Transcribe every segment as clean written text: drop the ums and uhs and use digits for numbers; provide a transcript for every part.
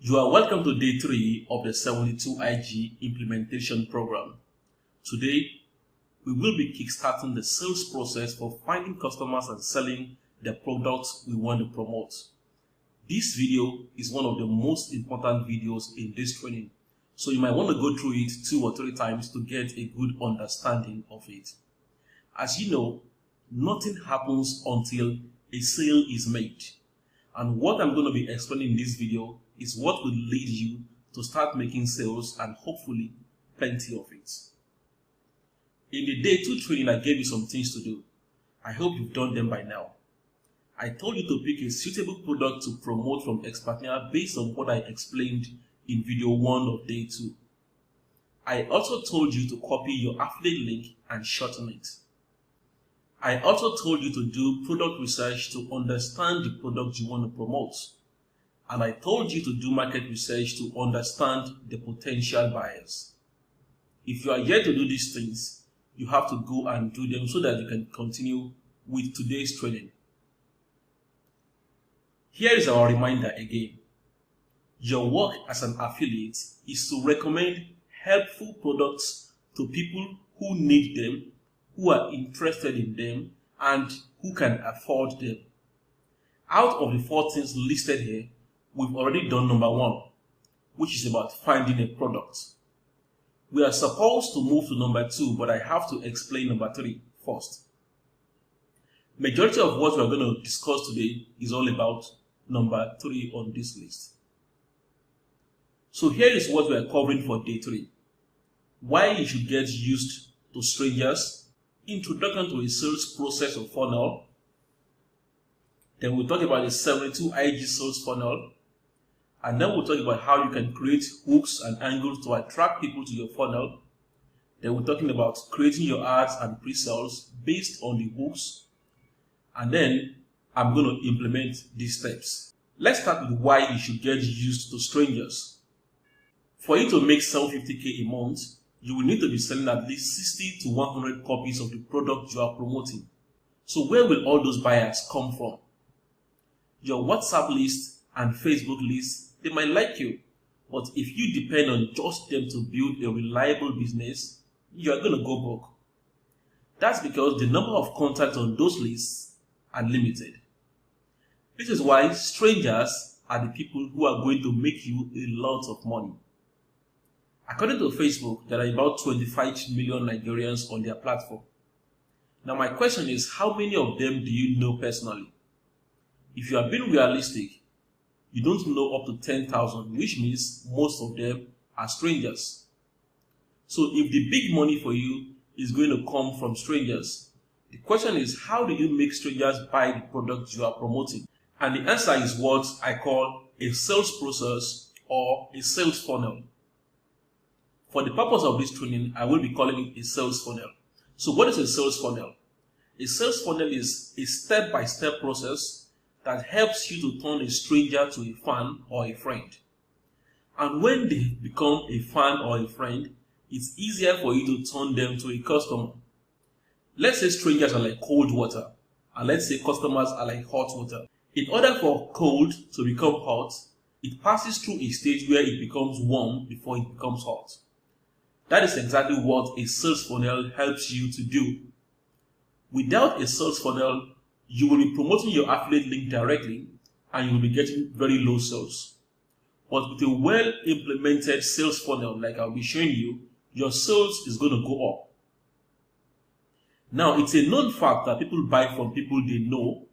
You are welcome to day 3 of the 72IG implementation program. Today, we will be kickstarting the sales process for finding customers and selling the products we want to promote. This video is one of the most important videos in this training, so you might want to go through it 2 or 3 times to get a good understanding of it. As you know, nothing happens until a sale is made. And what I'm going to be explaining in this video is what will lead you to start making sales and hopefully plenty of it. In the day 2 training, I gave you some things to do. I hope you've done them by now. I told you to pick a suitable product to promote from Expertnia based on what I explained in video 1 of day 2. I also told you to copy your affiliate link and shorten it. I also told you to do product research to understand the product you want to promote. And I told you to do market research to understand the potential buyers. If you are yet to do these things, you have to go and do them so that you can continue with today's training. Here is our reminder again. Your work as an affiliate is to recommend helpful products to people who need them, who are interested in them, and who can afford them. Out of the 4 things listed here, we've already done number 1, which is about finding a product. We are supposed to move to number 2, but I have to explain number 3 first. Majority of what we're going to discuss today is all about number 3 on this list. So here is what we are covering for day 3. Why you should get used to strangers, introduction to a sales process or funnel. Then we'll talk about the 72IG sales funnel. And then we'll talk about how you can create hooks and angles to attract people to your funnel. Then we're talking about creating your ads and pre-sales based on the hooks. And then I'm going to implement these steps. Let's start with why you should get used to strangers. For you to make $750K a month, you will need to be selling at least 60 to 100 copies of the product you are promoting. So where will all those buyers come from? Your WhatsApp list and Facebook list, they might like you, but if you depend on just them to build a reliable business, you are going to go broke. That's because the number of contacts on those lists are limited. This is why strangers are the people who are going to make you a lot of money. According to Facebook, there are about 25 million Nigerians on their platform. Now my question is, how many of them do you know personally? If you are being realistic, you don't know up to 10,000, which means most of them are strangers. So if the big money for you is going to come from strangers, the question is, how do you make strangers buy the product you are promoting? And the answer is what I call a sales process or a sales funnel. For the purpose of this training, I will be calling it a sales funnel. So what is a sales funnel? A sales funnel is a step-by-step process that helps you to turn a stranger to a fan or a friend. And when they become a fan or a friend, it's easier for you to turn them to a customer. Let's say strangers are like cold water, and let's say customers are like hot water. In order for cold to become hot, it passes through a stage where it becomes warm before it becomes hot. That is exactly what a sales funnel helps you to do. Without a sales funnel, you will be promoting your affiliate link directly and you will be getting very low sales. But with a well-implemented sales funnel like I'll be showing you, your sales is going to go up. Now, it's a known fact that people buy from people they know,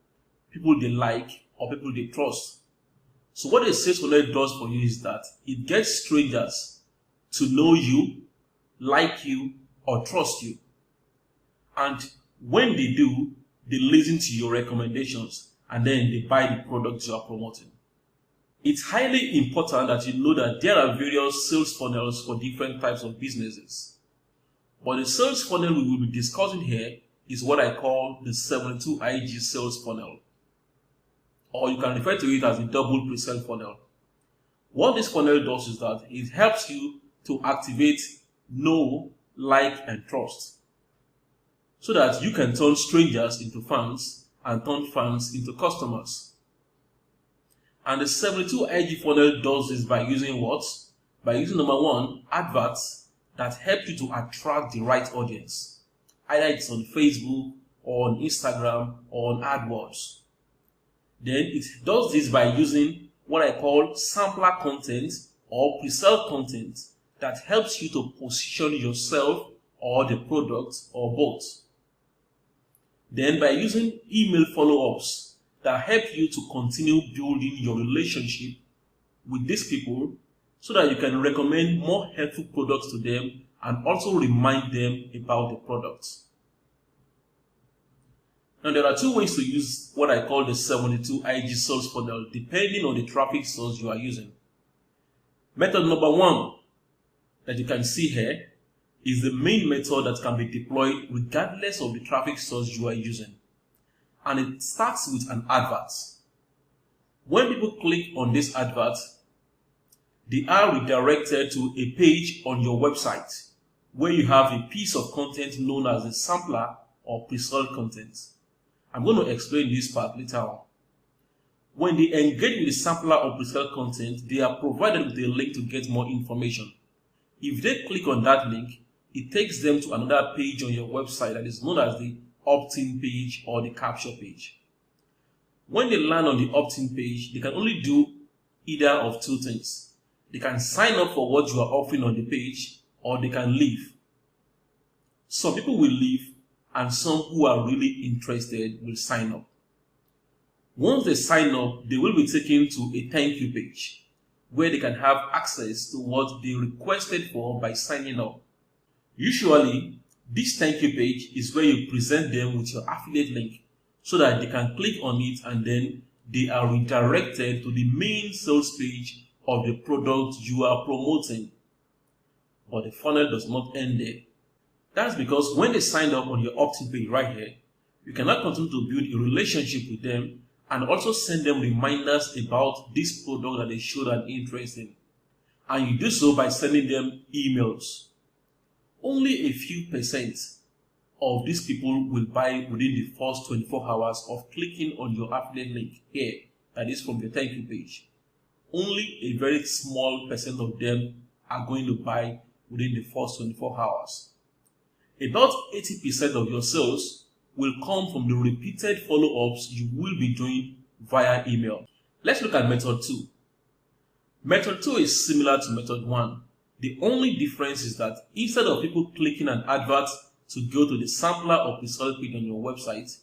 people they like, or people they trust. So what a sales funnel does for you is that it gets strangers to know you, like you, or trust you. And when they do, they listen to your recommendations and then they buy the products you are promoting. It's highly important that you know that there are various sales funnels for different types of businesses. But the sales funnel we will be discussing here is what I call the 72IG sales funnel. Or you can refer to it as the double pre-sale funnel. What this funnel does is that it helps you to activate know, like, and trust, so that you can turn strangers into fans and turn fans into customers. And the 72 IG funnel does this by using what? By using number one, adverts that help you to attract the right audience. Either it's on Facebook or on Instagram or on AdWords. Then it does this by using what I call sampler content or pre-sale content that helps you to position yourself or the product or both. Then by using email follow-ups that help you to continue building your relationship with these people so that you can recommend more helpful products to them and also remind them about the products. Now there are two ways to use what I call the 72 IG sales funnel depending on the traffic source you are using. Method number one that you can see here is the main method that can be deployed regardless of the traffic source you are using. And it starts with an advert. When people click on this advert, they are redirected to a page on your website where you have a piece of content known as a sampler or pre-sold content. I'm going to explain this part later on. When they engage with the sampler or pre-sold content, they are provided with a link to get more information. If they click on that link, it takes them to another page on your website that is known as the opt-in page or the capture page. When they land on the opt-in page, they can only do either of two things. They can sign up for what you are offering on the page, or they can leave. Some people will leave, and some who are really interested will sign up. Once they sign up, they will be taken to a thank you page where they can have access to what they requested for by signing up. Usually, this thank you page is where you present them with your affiliate link so that they can click on it and then they are redirected to the main sales page of the product you are promoting. But the funnel does not end there. That's because when they sign up on your opt-in page right here, you cannot continue to build a relationship with them and also send them reminders about this product that they showed an interest in. And you do so by sending them emails. Only a few percent of these people will buy within the first 24 hours of clicking on your affiliate link here, that is from the thank you page. Only a very small percent of them are going to buy within the first 24 hours. About 80% of your sales will come from the repeated follow-ups you will be doing via email. Let's look at method 2. Method 2 is similar to method 1. The only difference is that instead of people clicking an advert to go to the sampler or pre-sold page on your website,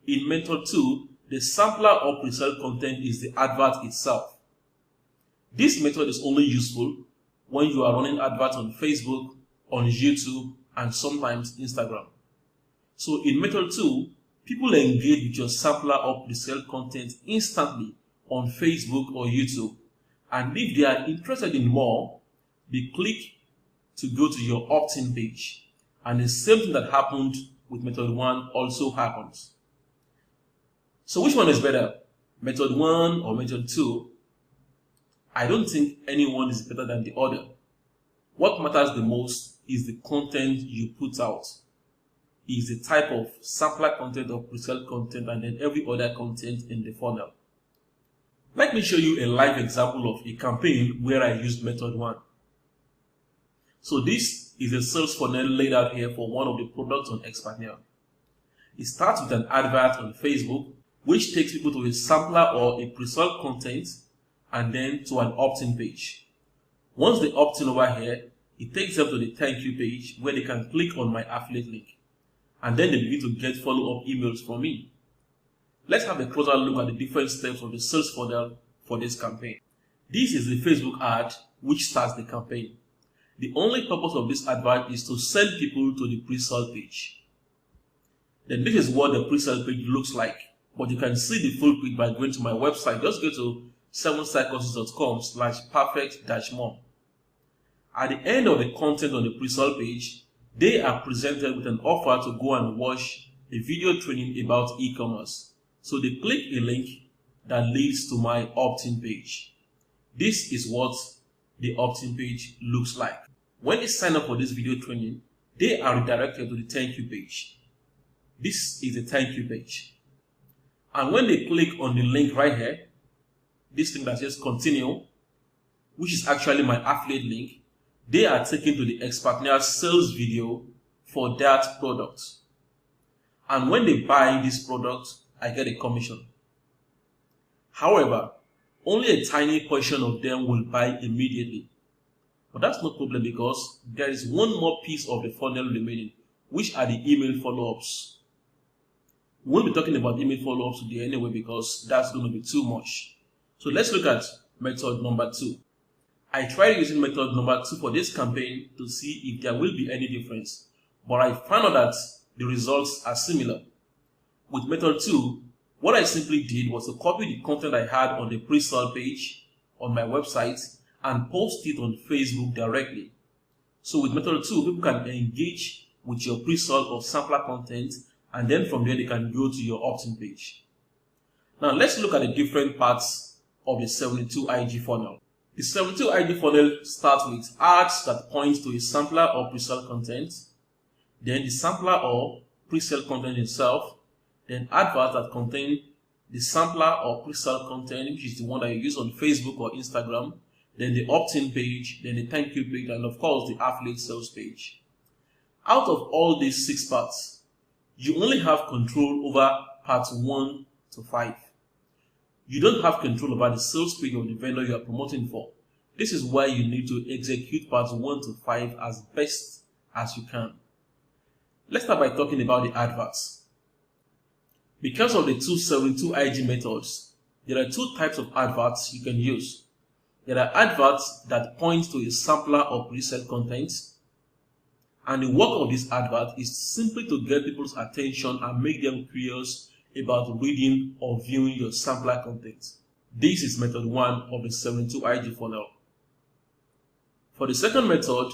in method 2, the sampler or pre-sold content is the advert itself. This method is only useful when you are running adverts on Facebook, on YouTube, and sometimes Instagram. So in method 2, people engage with your sampler or pre-sold content instantly on Facebook or YouTube. And if they are interested in more, they click to go to your opt-in page. And the same thing that happened with method 1 also happens. So which one is better? Method 1 or method 2? I don't think anyone is better than the other. What matters the most is the content you put out. Is the type of sampler content or pre-sold content and then every other content in the funnel. Let me show you a live example of a campaign where I used method 1. So this is a sales funnel laid out here for one of the products on Expaneer. It starts with an advert on Facebook, which takes people to a sampler or a pre-sold content and then to an opt-in page. Once they opt in over here, it takes them to the thank you page where they can click on my affiliate link. And then they begin to get follow-up emails from me. Let's have a closer look at the different steps of the sales funnel for this campaign. This is the Facebook ad which starts the campaign. The only purpose of this advert is to send people to the pre-sale page. Then this is what the pre-sale page looks like. But you can see the full page by going to my website. Just go to 7sidecourses.com/perfect-more. At the end of the content on the pre-sale page, they are presented with an offer to go and watch a video training about e-commerce. So they click a link that leads to my opt-in page. This is what the opt-in page looks like. When they sign up for this video training, they are redirected to the thank you page. This is the thank you page. And when they click on the link right here, this link that says continue, which is actually my affiliate link, they are taken to the Expertnaire sales video for that product. And when they buy this product, I get a commission. However, only a tiny portion of them will buy immediately. But that's no problem because there is one more piece of the funnel remaining, which are the email follow-ups. We won't be talking about email follow-ups today anyway because that's going to be too much. So let's look at method number 2. I tried using method number 2 for this campaign to see if there will be any difference, but I found out that the results are similar. With method 2, what I simply did was to copy the content I had on the pre-sale page on my website and post it on Facebook directly. So with method 2, people can engage with your pre-sale or sampler content, and then from there they can go to your opt-in page. Now let's look at the different parts of the 72 IG funnel. The 72 IG funnel starts with ads that point to a sampler or pre-sale content, then the sampler or pre-sale content itself, then adverts that contain the sampler or pre-sale content, which is the one that you use on Facebook or Instagram, then the opt-in page, then the thank you page, and of course the affiliate sales page. Out of all these 6 parts, you only have control over parts 1 to 5. You don't have control over the sales page of the vendor you are promoting for. This is why you need to execute parts 1 to 5 as best as you can. Let's start by talking about the adverts. Because of the 272 IG methods, there are 2 types of adverts you can use. There are adverts that point to a sampler or pre-sale content, and the work of this advert is simply to get people's attention and make them curious about reading or viewing your sampler content. This is method 1 of the 72 IG funnel. For the second method,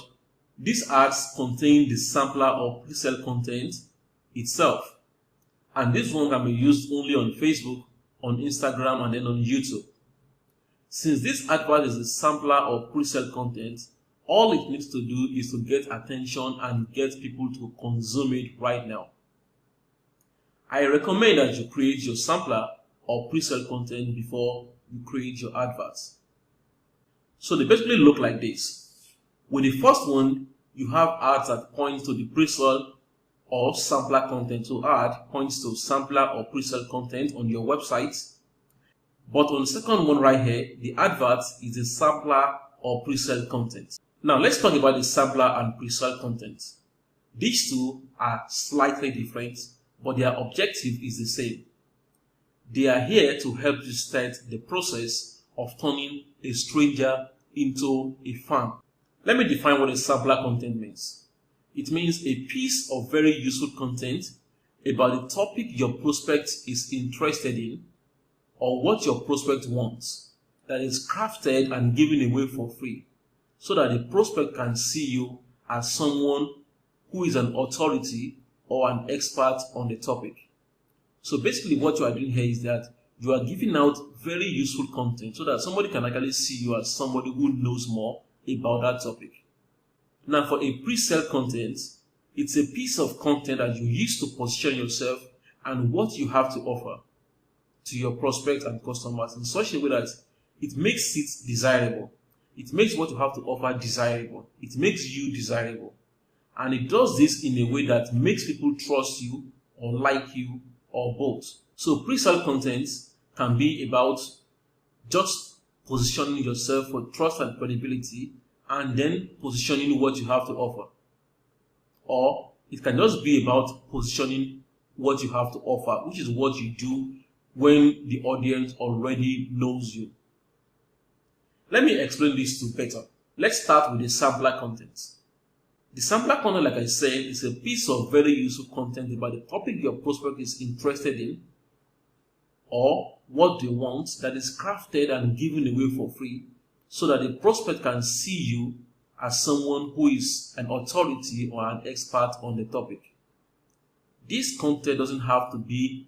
these ads contain the sampler or pre-sale content itself, and this one can be used only on Facebook, on Instagram, and then on YouTube. Since this advert is a sampler or pre-sale content, all it needs to do is to get attention and get people to consume it right now. I recommend that you create your sampler or pre-sale content before you create your adverts. So they basically look like this. With the first one, you have ads that point to the pre-sale or sampler content. So ad points to sampler or pre-sale content on your website. But on the second one right here, the advert is a sampler or pre-sale content. Now let's talk about the sampler and pre-sale content. These two are slightly different, but their objective is the same. They are here to help you start the process of turning a stranger into a fan. Let me define what a sampler content means. It means a piece of very useful content about the topic your prospect is interested in or what your prospect wants that is crafted and given away for free so that the prospect can see you as someone who is an authority or an expert on the topic. So basically what you are doing here is that you are giving out very useful content so that somebody can actually see you as somebody who knows more about that topic. Now for a pre-sale content, it's a piece of content that you use to position yourself and what you have to offer to your prospects and customers in such a way that it makes it desirable. It makes what you have to offer desirable. It makes you desirable. And it does this in a way that makes people trust you or like you or both. So pre-sale content can be about just positioning yourself for trust and credibility and then positioning what you have to offer. Or it can just be about positioning what you have to offer, which is what you do when the audience already knows you. Let me explain this to better. Let's start with the sampler content. The sampler content, like I said, is a piece of very useful content about the topic your prospect is interested in or what they want that is crafted and given away for free so that the prospect can see you as someone who is an authority or an expert on the topic. This content doesn't have to be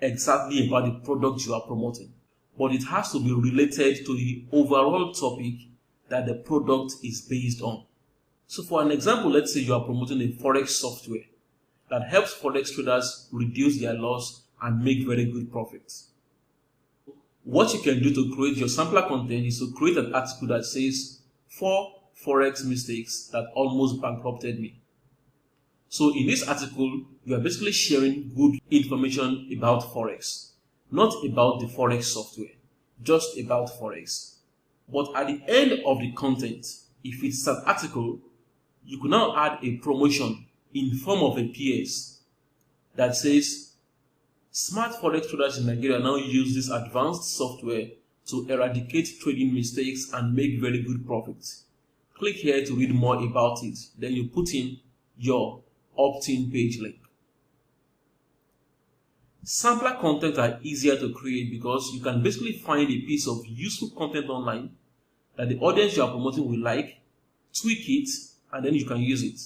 exactly about the product you are promoting, but it has to be related to the overall topic that the product is based on. So for an example, let's say you are promoting a Forex software that helps Forex traders reduce their loss and make very good profits. What you can do to create your sampler content is to create an article that says 4 Forex mistakes that almost bankrupted me. So in this article, you are basically sharing good information about Forex, not about the Forex software, just about Forex. But at the end of the content, if it's an article, you could now add a promotion in form of a PS that says, smart Forex traders in Nigeria now use this advanced software to eradicate trading mistakes and make very good profits. Click here to read more about it. Then you put in your opt-in page link. Sampler content are easier to create because you can basically find a piece of useful content online that the audience you are promoting will like, tweak it, and then you can use it.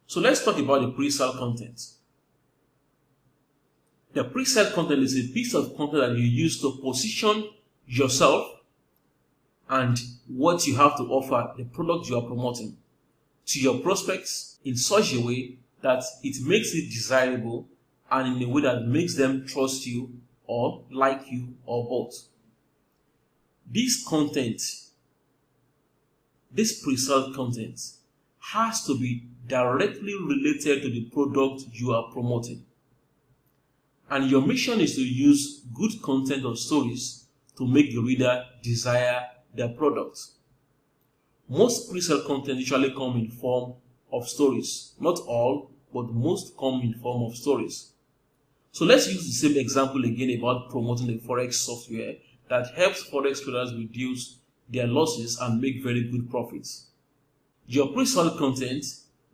So let's talk about the pre-sale content. The pre-sale content is a piece of content that you use to position yourself and what you have to offer, the product you are promoting, to your prospects in such a way that it makes it desirable and in a way that makes them trust you or like you or both. This content, this pre-sale content, has to be directly related to the product you are promoting. And your mission is to use good content or stories to make the reader desire their product. Most pre-sale content usually come in form of stories. Not all, but most come in form of stories. So let's use the same example again about promoting the Forex software that helps Forex traders reduce their losses and make very good profits. Your pre-sale content,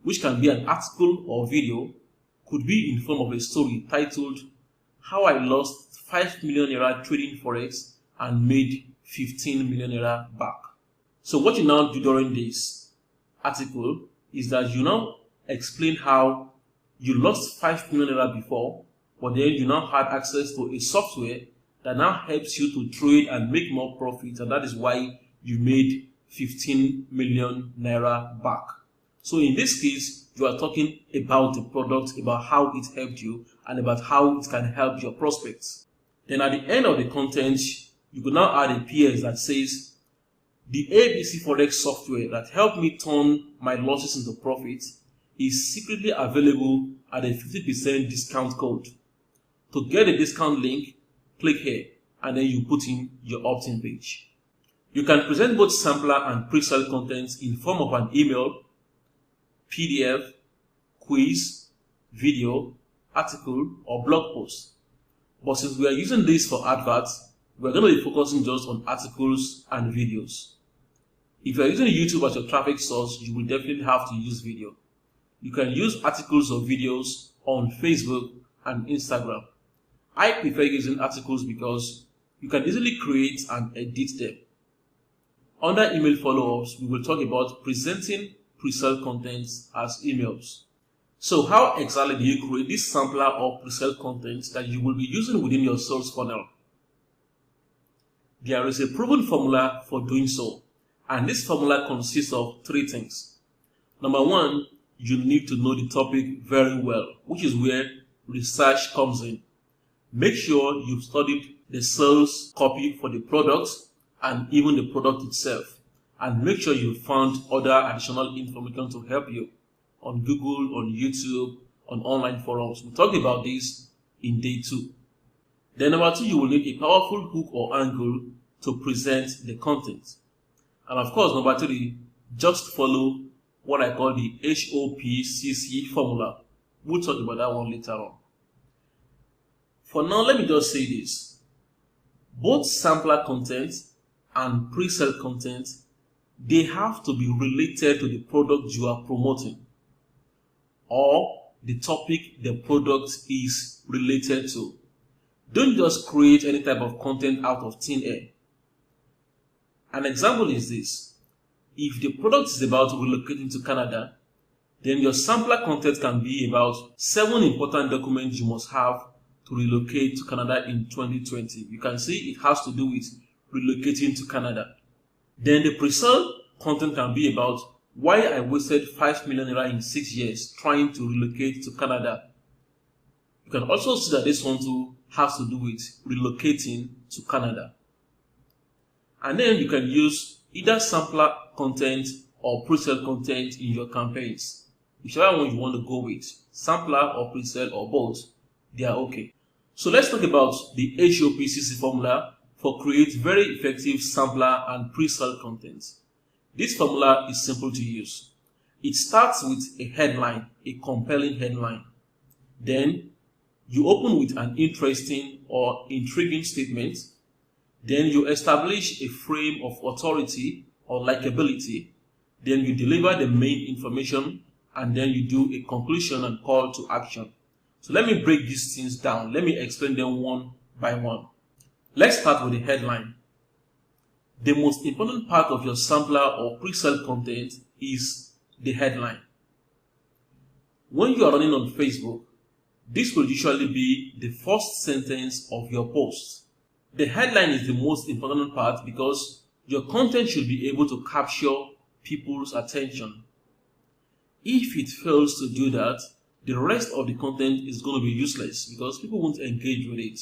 which can be an article or video, could be in form of a story titled, How I Lost 5 Million Naira Trading Forex and Made 15 million Naira Back. So what you now do during this article is that you now explain how you lost 5 million Naira before, but then you now had access to a software that now helps you to trade and make more profits, and that is why you made 15 million Naira back. So in this case, you are talking about the product, about how it helped you, and about how it can help your prospects. Then at the end of the content, you could now add a PS that says, the ABC Forex software that helped me turn my losses into profit is secretly available at a 50% discount code. To get a discount link, click here and then you put in your opt-in page. You can present both sampler and pre-sale contents in form of an email, PDF, quiz, video, article, or blog post. But since we are using this for adverts, we're going to be focusing just on articles and videos. If you are using YouTube as your traffic source, you will definitely have to use video. You can use articles or videos on Facebook and Instagram. I prefer using articles because you can easily create and edit them. Under email follow-ups, we will talk about presenting pre-sale contents as emails. So how exactly do you create this sampler or pre-sale content that you will be using within your sales funnel? There is a proven formula for doing so, and this formula consists of 3 things. Number 1, you need to know the topic very well, which is where research comes in. Make sure you've studied the sales copy for the product and even the product itself, and make sure you found other additional information to help you on Google, on YouTube, on online forums. We talked about this in day 2. Then number 2, you will need a powerful hook or angle to present the content. And of course, number 3, just follow what I call the HOPCC formula. We'll talk about that one later on. For now, let me just say this. Both sampler content and pre-sale content, they have to be related to the product you are promoting or the topic the product is related to. Don't just create any type of content out of thin air. An example is this. If the product is about relocating to Canada, then your sampler content can be about 7 important documents you must have to relocate to Canada in 2020. You can see it has to do with relocating to Canada. Then the pre-sale content can be about why I wasted 5 million naira in 6 years trying to relocate to Canada. You can also see that this one too has to do with relocating to Canada. And then you can use either sampler content or pre-sale content in your campaigns. Whichever one you want to go with, sampler or pre-sale or both, they are okay. So let's talk about the HOPCC formula for create very effective sampler and pre-sale content. This formula is simple to use. It starts with a headline, a compelling headline. Then you open with an interesting or intriguing statement. Then you establish a frame of authority or likability. Then you deliver the main information, and then you do a conclusion and call to action. So let me break these things down. Let me explain them one by one. Let's start with the headline. The most important part of your sampler or pre-sale content is the headline. When you are running on Facebook, this will usually be the first sentence of your post. The headline is the most important part because your content should be able to capture people's attention. If it fails to do that, the rest of the content is going to be useless because people won't engage with it.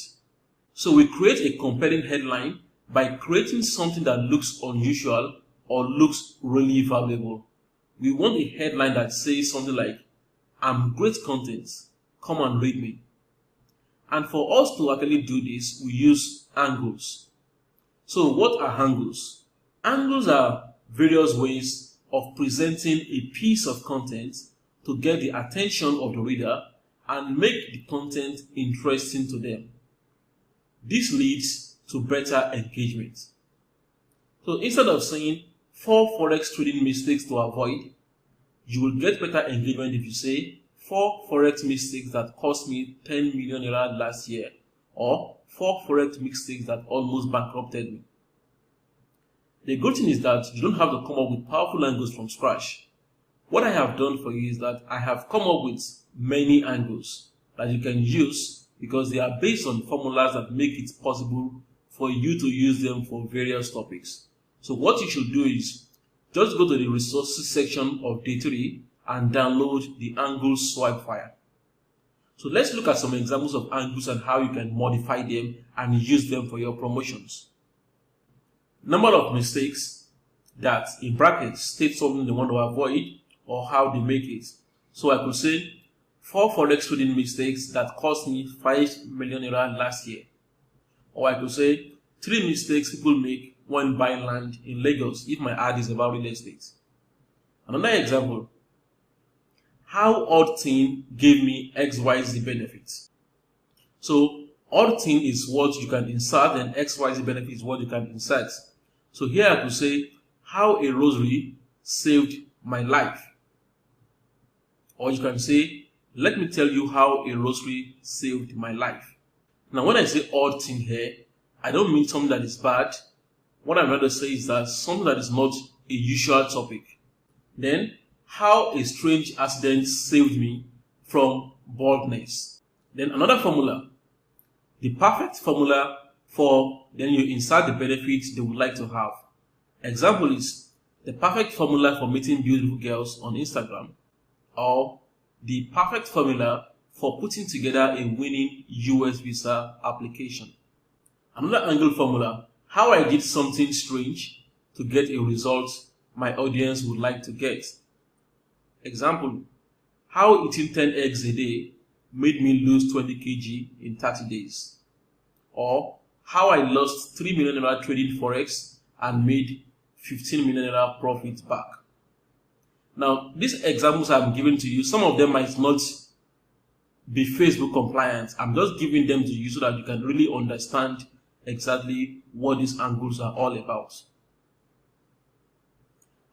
So we create a compelling headline by creating something that looks unusual or looks really valuable. We want a headline that says something like, "I'm great content, come and read me." And for us to actually do this, we use angles. So what are angles? Angles are various ways of presenting a piece of content to get the attention of the reader and make the content interesting to them. This leads to better engagement. So instead of saying 4 forex trading mistakes to avoid, you will get better engagement if you say 4 forex mistakes that cost me 10 million naira last year, or 4 forex mistakes that almost bankrupted me. The good thing is that you don't have to come up with powerful angles from scratch. What I have done for you is that I have come up with many angles that you can use because they are based on formulas that make it possible for you to use them for various topics. So what you should do is just go to the resources section of Day 3 and download the angle swipe file. So let's look at some examples of angles and how you can modify them and use them for your promotions. Number of mistakes that in brackets state something they want to avoid or how they make it. So I could say 4 forex trading mistakes that cost me 5 million naira last year. Or I could say 3 mistakes people make when buying land in Lagos if my ad is about real estate. Another example, how odd thing gave me XYZ benefits. So odd thing is what you can insert and XYZ benefit is what you can insert. So here I could say how a rosary saved my life. Or you can say, let me tell you how a rosary saved my life. Now when I say odd thing here, I don't mean something that is bad. What I'm going to say is that something that is not a usual topic. Then, how a strange accident saved me from baldness. Then another formula, the perfect formula for, then you insert the benefits they would like to have. Example is the perfect formula for meeting beautiful girls on Instagram, or the perfect formula for putting together a winning US visa application. Another angle formula, how I did something strange to get a result my audience would like to get. Example, how eating 10 eggs a day made me lose 20 kg in 30 days. Or how I lost 3 million naira trading forex and made 15 million naira profit back. Now, these examples I'm giving to you, some of them might not be Facebook compliant. I'm just giving them to you so that you can really understand exactly what these angles are all about.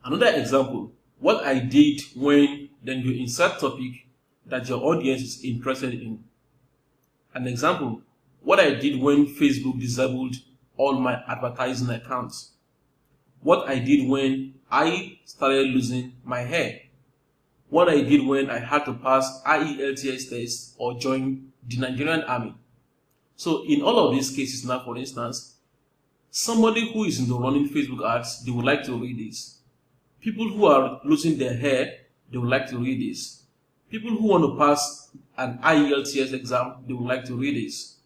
Another example, what I did when then you insert topic that your audience is interested in. An example, what I did when Facebook disabled all my advertising accounts. What I did when I started losing my hair. What I did when I had to pass IELTS test or join the Nigerian army. So in all of these cases now, for instance, somebody who is into running Facebook ads, they would like to read this. People who are losing their hair, they would like to read this. People who want to pass an IELTS exam, they would like to read this.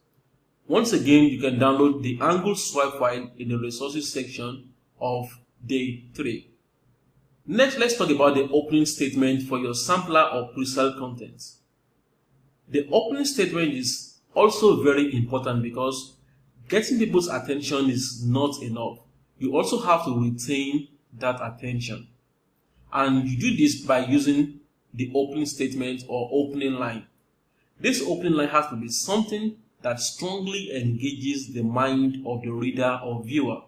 Once again, you can download the Angle swipe file in the resources section of day 3. Next, let's talk about the opening statement for your sampler or pre-sale content. The opening statement is also very important because getting people's attention is not enough. You also have to retain that attention. And you do this by using the opening statement or opening line. This opening line has to be something that strongly engages the mind of the reader or viewer.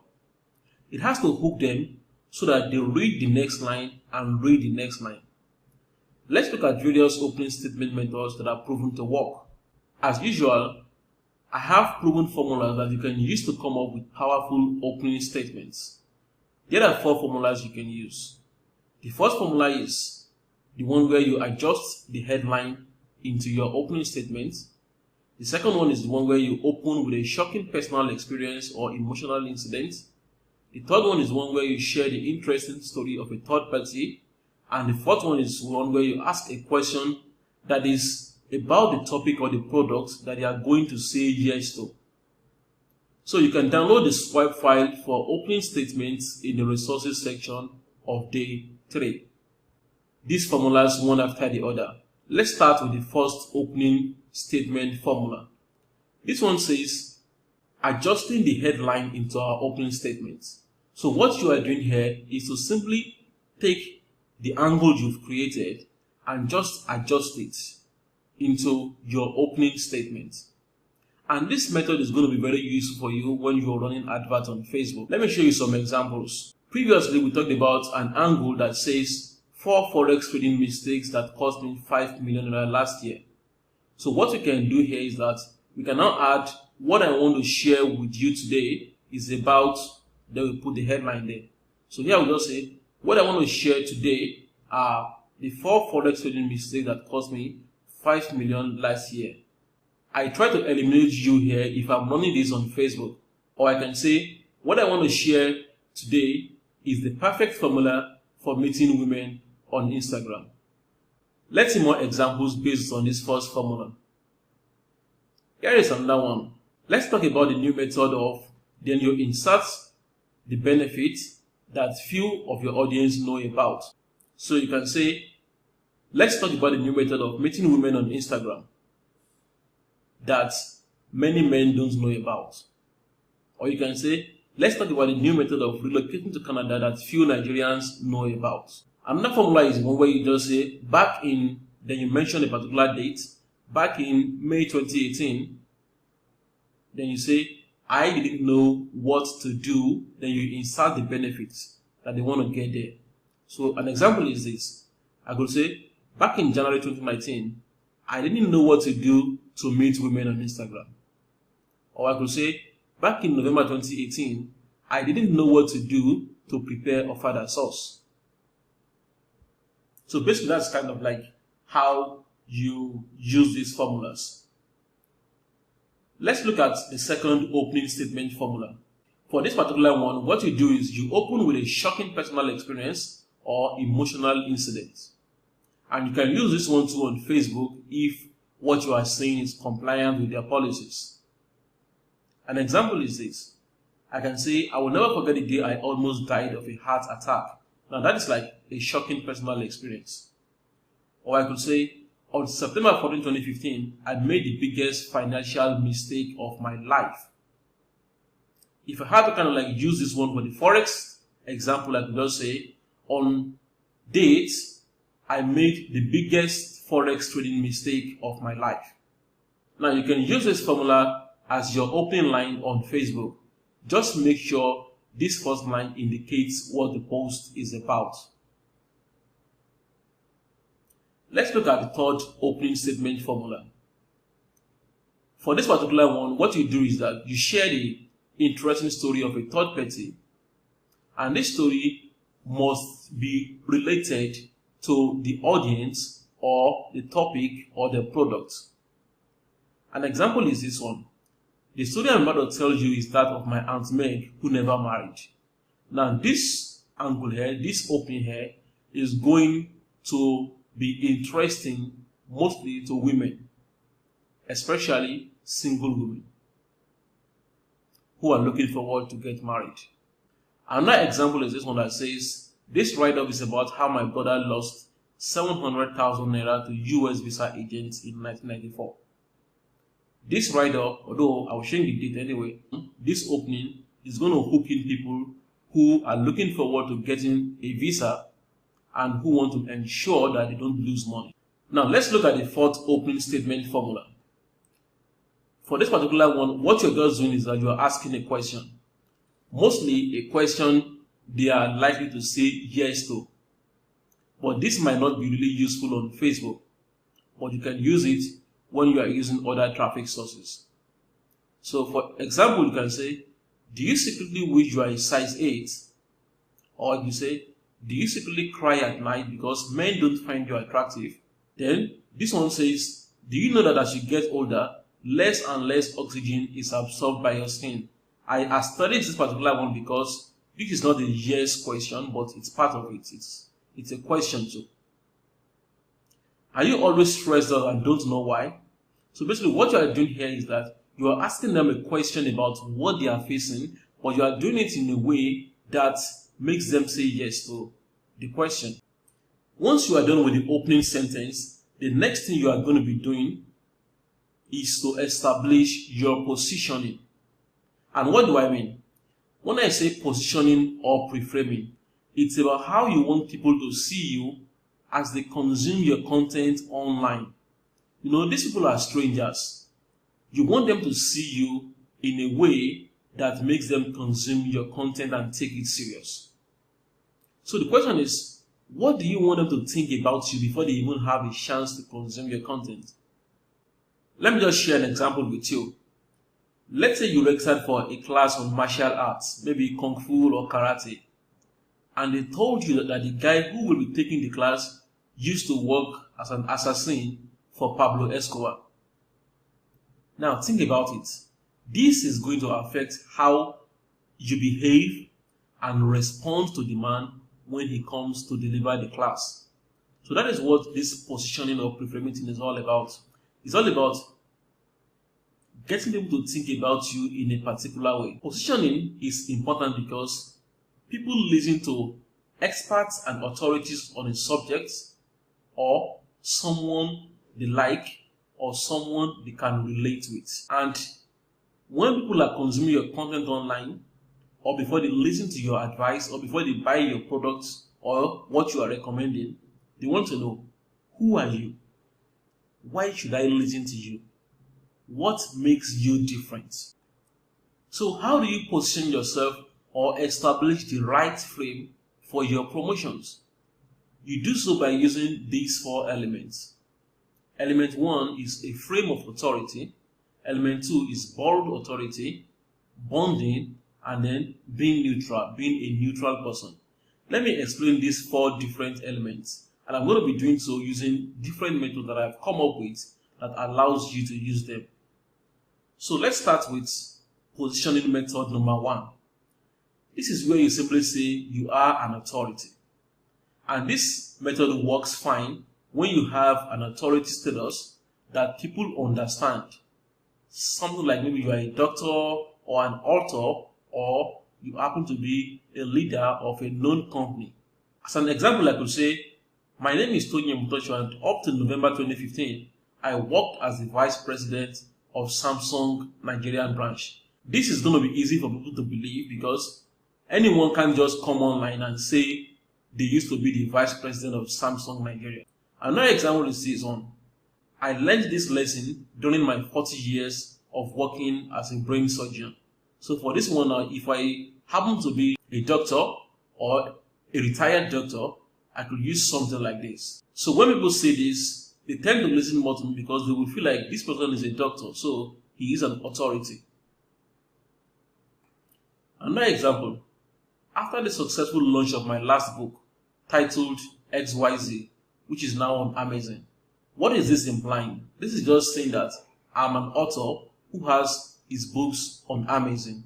It has to hook them so that they read the next line and read the next line. Let's look at various opening statement methods that are proven to work. As usual, I have proven formulas that you can use to come up with powerful opening statements. There are 4 formulas you can use. The first formula is the one where you adjust the headline into your opening statement. The second one is the one where you open with a shocking personal experience or emotional incident. The third one is one where you share the interesting story of a third party. And the fourth one is one where you ask a question that is about the topic or the product that you are going to say yes to. So you can download the swipe file for opening statements in the resources section of day 3. These formulas one after the other. Let's start with the first opening statement formula. This one says adjusting the headline into our opening statement. So what you are doing here is to simply take the angle you've created and just adjust it into your opening statement. And this method is going to be very useful for you when you're running adverts on Facebook. Let me show you some examples. Previously, we talked about an angle that says 4 forex trading mistakes that cost me 5 million last year. So what we can do here is that we can now add what I want to share with you today is about, then we put the headline there. So here we'll just say, what I want to share today are the 4 forex trading mistakes that cost me 5 million last year. I try to eliminate you here if I'm running this on Facebook. Or I can say, what I want to share today is the perfect formula for meeting women on Instagram. Let's see more examples based on this first formula. Here is another one. Let's talk about the new method of then you insert the benefits that few of your audience know about. So you can say, let's talk about the new method of meeting women on Instagram that many men don't know about. Or you can say, let's talk about the new method of relocating to Canada that few Nigerians know about. Another formula is one where you just say, back in, then you mention a particular date, back in May 2018, then you say, I didn't know what to do, then you insert the benefits that they want to get there. So an example is this. I could say, back in January 2019, I didn't know what to do to meet women on Instagram. Or I could say, back in November 2018, I didn't know what to do to prepare a father sauce. So basically that's kind of like how you use these formulas. Let's look at the second opening statement formula. For this particular one, what you do is you open with a shocking personal experience or emotional incident. And you can use this one too on Facebook if what you are saying is compliant with their policies. An example is this. I can say, I will never forget the day I almost died of a heart attack. Now that is like a shocking personal experience. Or I could say, on September 14, 2015, I made the biggest financial mistake of my life. If I had to kind of like use this one for the Forex example, I could just say, on date, I made the biggest Forex trading mistake of my life. Now you can use this formula as your opening line on Facebook. Just make sure this first line indicates what the post is about. Let's look at the third opening statement formula. For this particular one, what you do is that you share the interesting story of a third party, and this story must be related to the audience or the topic or the product. An example is this one. The story I'm about to tell you is that of my Aunt Meg who never married. Now this angle here, this opening here is going to be interesting mostly to women, especially single women. who are looking forward to get married. Another example is this one that says, this write-up is about how my brother lost 700,000 naira to US visa agents in 1994. This write-up, although I will change the date anyway, this opening is going to hook in people who are looking forward to getting a visa and who want to ensure that they don't lose money. Now let's look at the fourth opening statement formula. For this particular one, what you're just doing is that you're asking a question. Mostly a question they are likely to say yes to. But this might not be really useful on Facebook, but you can use it when you are using other traffic sources. So for example, you can say, do you secretly wish you are a size 8? Or you say, do you secretly cry at night because men don't find you attractive? Then this one says, do you know that as you get older, less and less oxygen is absorbed by your skin? I studied this particular one because this is not a yes question, but it's part of it. It's a question too. Are you always stressed out and don't know why? So basically what you are doing here is that you are asking them a question about what they are facing, but you are doing it in a way that makes them say yes to the question. Once you are done with the opening sentence, the next thing you are going to be doing is to establish your positioning. And what do I mean? When I say positioning or preframing, it's about how you want people to see you as they consume your content online. You know, these people are strangers. You want them to see you in a way that makes them consume your content and take it serious. So the question is, what do you want them to think about you before they even have a chance to consume your content? Let me just share an example with you. Let's say you registered for a class on martial arts, maybe Kung Fu or Karate, and they told you that the guy who will be taking the class used to work as an assassin for Pablo Escobar. Now think about it. This is going to affect how you behave and respond to the man when he comes to deliver the class. So that is what this positioning or preframing thing is all about. It's all about getting people to think about you in a particular way. Positioning is important because people listen to experts and authorities on a subject, or someone they like, or someone they can relate with. And when people are consuming your content online, or before they listen to your advice, or before they buy your products or what you are recommending, they want to know, who are you? Why should I listen to you? What makes you different? So how do you position yourself or establish the right frame for your promotions? You do so by using these 4 elements. Element 1 is a frame of authority. Element 2 is borrowed authority, bonding, and then being neutral, being a neutral person. Let me explain these 4 different elements, and I'm going to be doing so using different methods that I've come up with that allows you to use them. So let's start with positioning method number 1. This is where you simply say you are an authority. And this method works fine when you have an authority status that people understand. Something like maybe you are a doctor or an author, or you happen to be a leader of a known company. As an example, I could say, my name is Tony Mutosho, and up to November 2015, I worked as the vice president of Samsung Nigerian branch. This is going to be easy for people to believe because anyone can just come online and say they used to be the vice president of Samsung Nigeria. Another example is this one. I learned this lesson during my 40 years of working as a brain surgeon. So for this one now, if I happen to be a doctor or a retired doctor, I could use something like this. So when people say this, they tend to listen more to me because they will feel like this person is a doctor, so he is an authority. Another example, after the successful launch of my last book titled XYZ, which is now on Amazon, what is this implying? This is just saying that I'm an author who has his books on Amazon.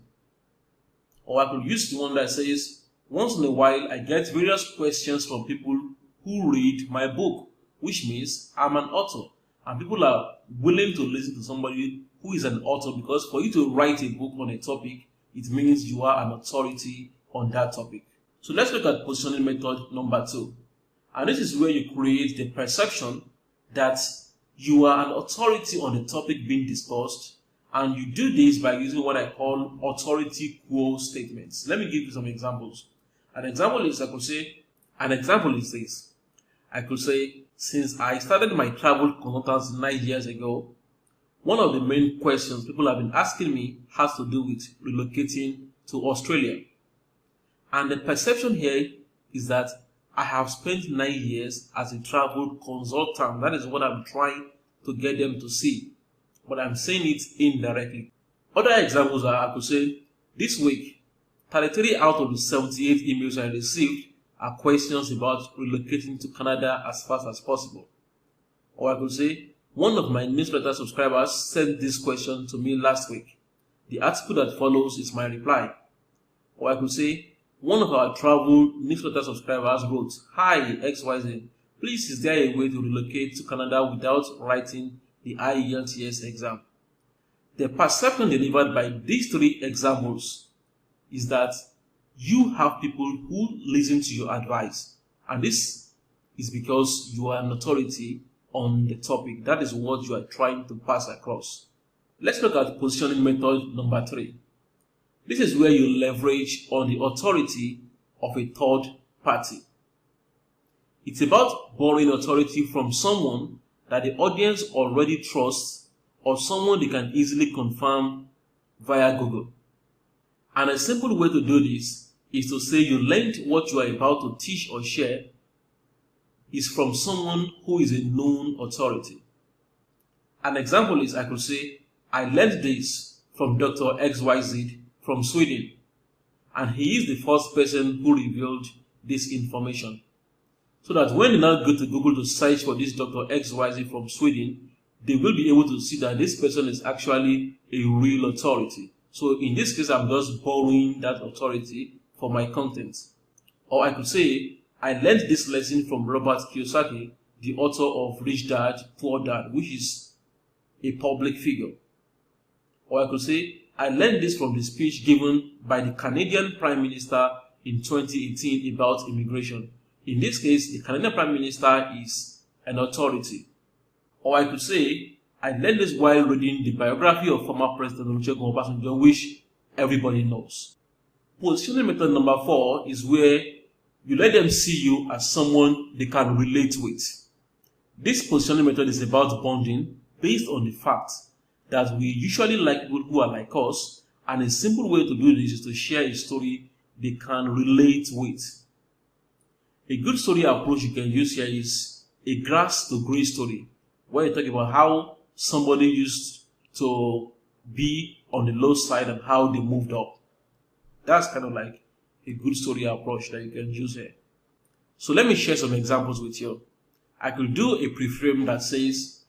Or I could use the one that says, once in a while I get various questions from people who read my book, which means I'm an author. And people are willing to listen to somebody who is an author because for you to write a book on a topic, it means you are an authority on that topic. So let's look at positioning method number 2. And this is where you create the perception that you are an authority on the topic being discussed, and you do this by using what I call authority quo statements. Let me give you some examples. An example is this. I could say, since I started my travel consultancy 9 years ago, one of the main questions people have been asking me has to do with relocating to Australia. And the perception here is that I have spent 9 years as a travel consultant. That is what I'm trying to get them to see. But I'm saying it indirectly. Other examples are, I could say, this week, 33 out of the 78 emails I received are questions about relocating to Canada as fast as possible. Or I could say, one of my newsletter subscribers sent this question to me last week. The article that follows is my reply. Or I could say, one of our travel newsletter subscribers wrote, "Hi XYZ, please is there a way to relocate to Canada without writing the IELTS exam?" The perception delivered by these 3 examples is that you have people who listen to your advice, and this is because you are an authority on the topic. That is what you are trying to pass across. Let's look at positioning method number 3. This is where you leverage on the authority of a third party. It's about borrowing authority from someone that the audience already trusts, or someone they can easily confirm via Google. And a simple way to do this is to say you learned what you are about to teach or share is from someone who is a known authority. An example is, I could say, I learned this from Dr. XYZ from Sweden, and he is the first person who revealed this information. So that when they now go to Google to search for this Dr. XYZ from Sweden, they will be able to see that this person is actually a real authority. So in this case, I'm just borrowing that authority for my content. Or I could say, I learned this lesson from Robert Kiyosaki, the author of Rich Dad, Poor Dad, which is a public figure. Or I could say, I learned this from the speech given by the Canadian Prime Minister in 2018 about immigration. In this case, the Canadian Prime Minister is an authority. Or I could say, I learned this while reading the biography of former President Olusegun Obasanjo, which everybody knows. Positioning method number 4 is where you let them see you as someone they can relate with. This positioning method is about bonding based on the fact that we usually like people who are like us, and a simple way to do this is to share a story they can relate with. A good story approach you can use here is a grass to green story, where you talk about how somebody used to be on the low side and how they moved up. That's kind of like a good story approach that you can use here. So let me share some examples with you. I could do a preframe that says,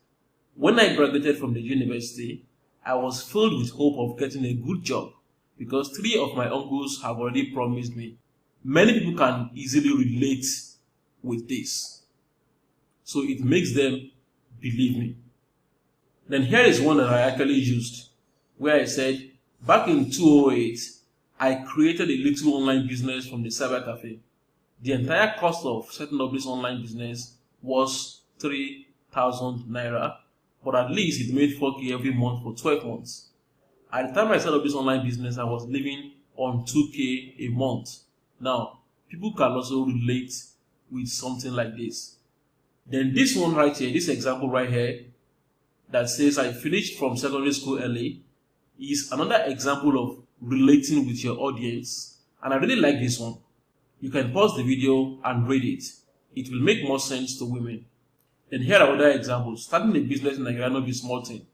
when I graduated from the university, I was filled with hope of getting a good job because 3 of my uncles have already promised me. Many people can easily relate with this, so it makes them believe me. Then here is one that I actually used, where I said, back in 2008, I created a little online business from the cyber cafe. The entire cost of setting up this online business was 3,000 naira, but at least it made 4K every month for 12 months. At the time I set up this online business, I was living on 2K a month. Now, people can also relate with something like this. Then this one right here, this example right here, that says I finished from secondary school early, is another example of relating with your audience. And I really like this one. You can pause the video and read it. It will make more sense to women. Then here are other examples. Starting a business in Nigeria not be small thing.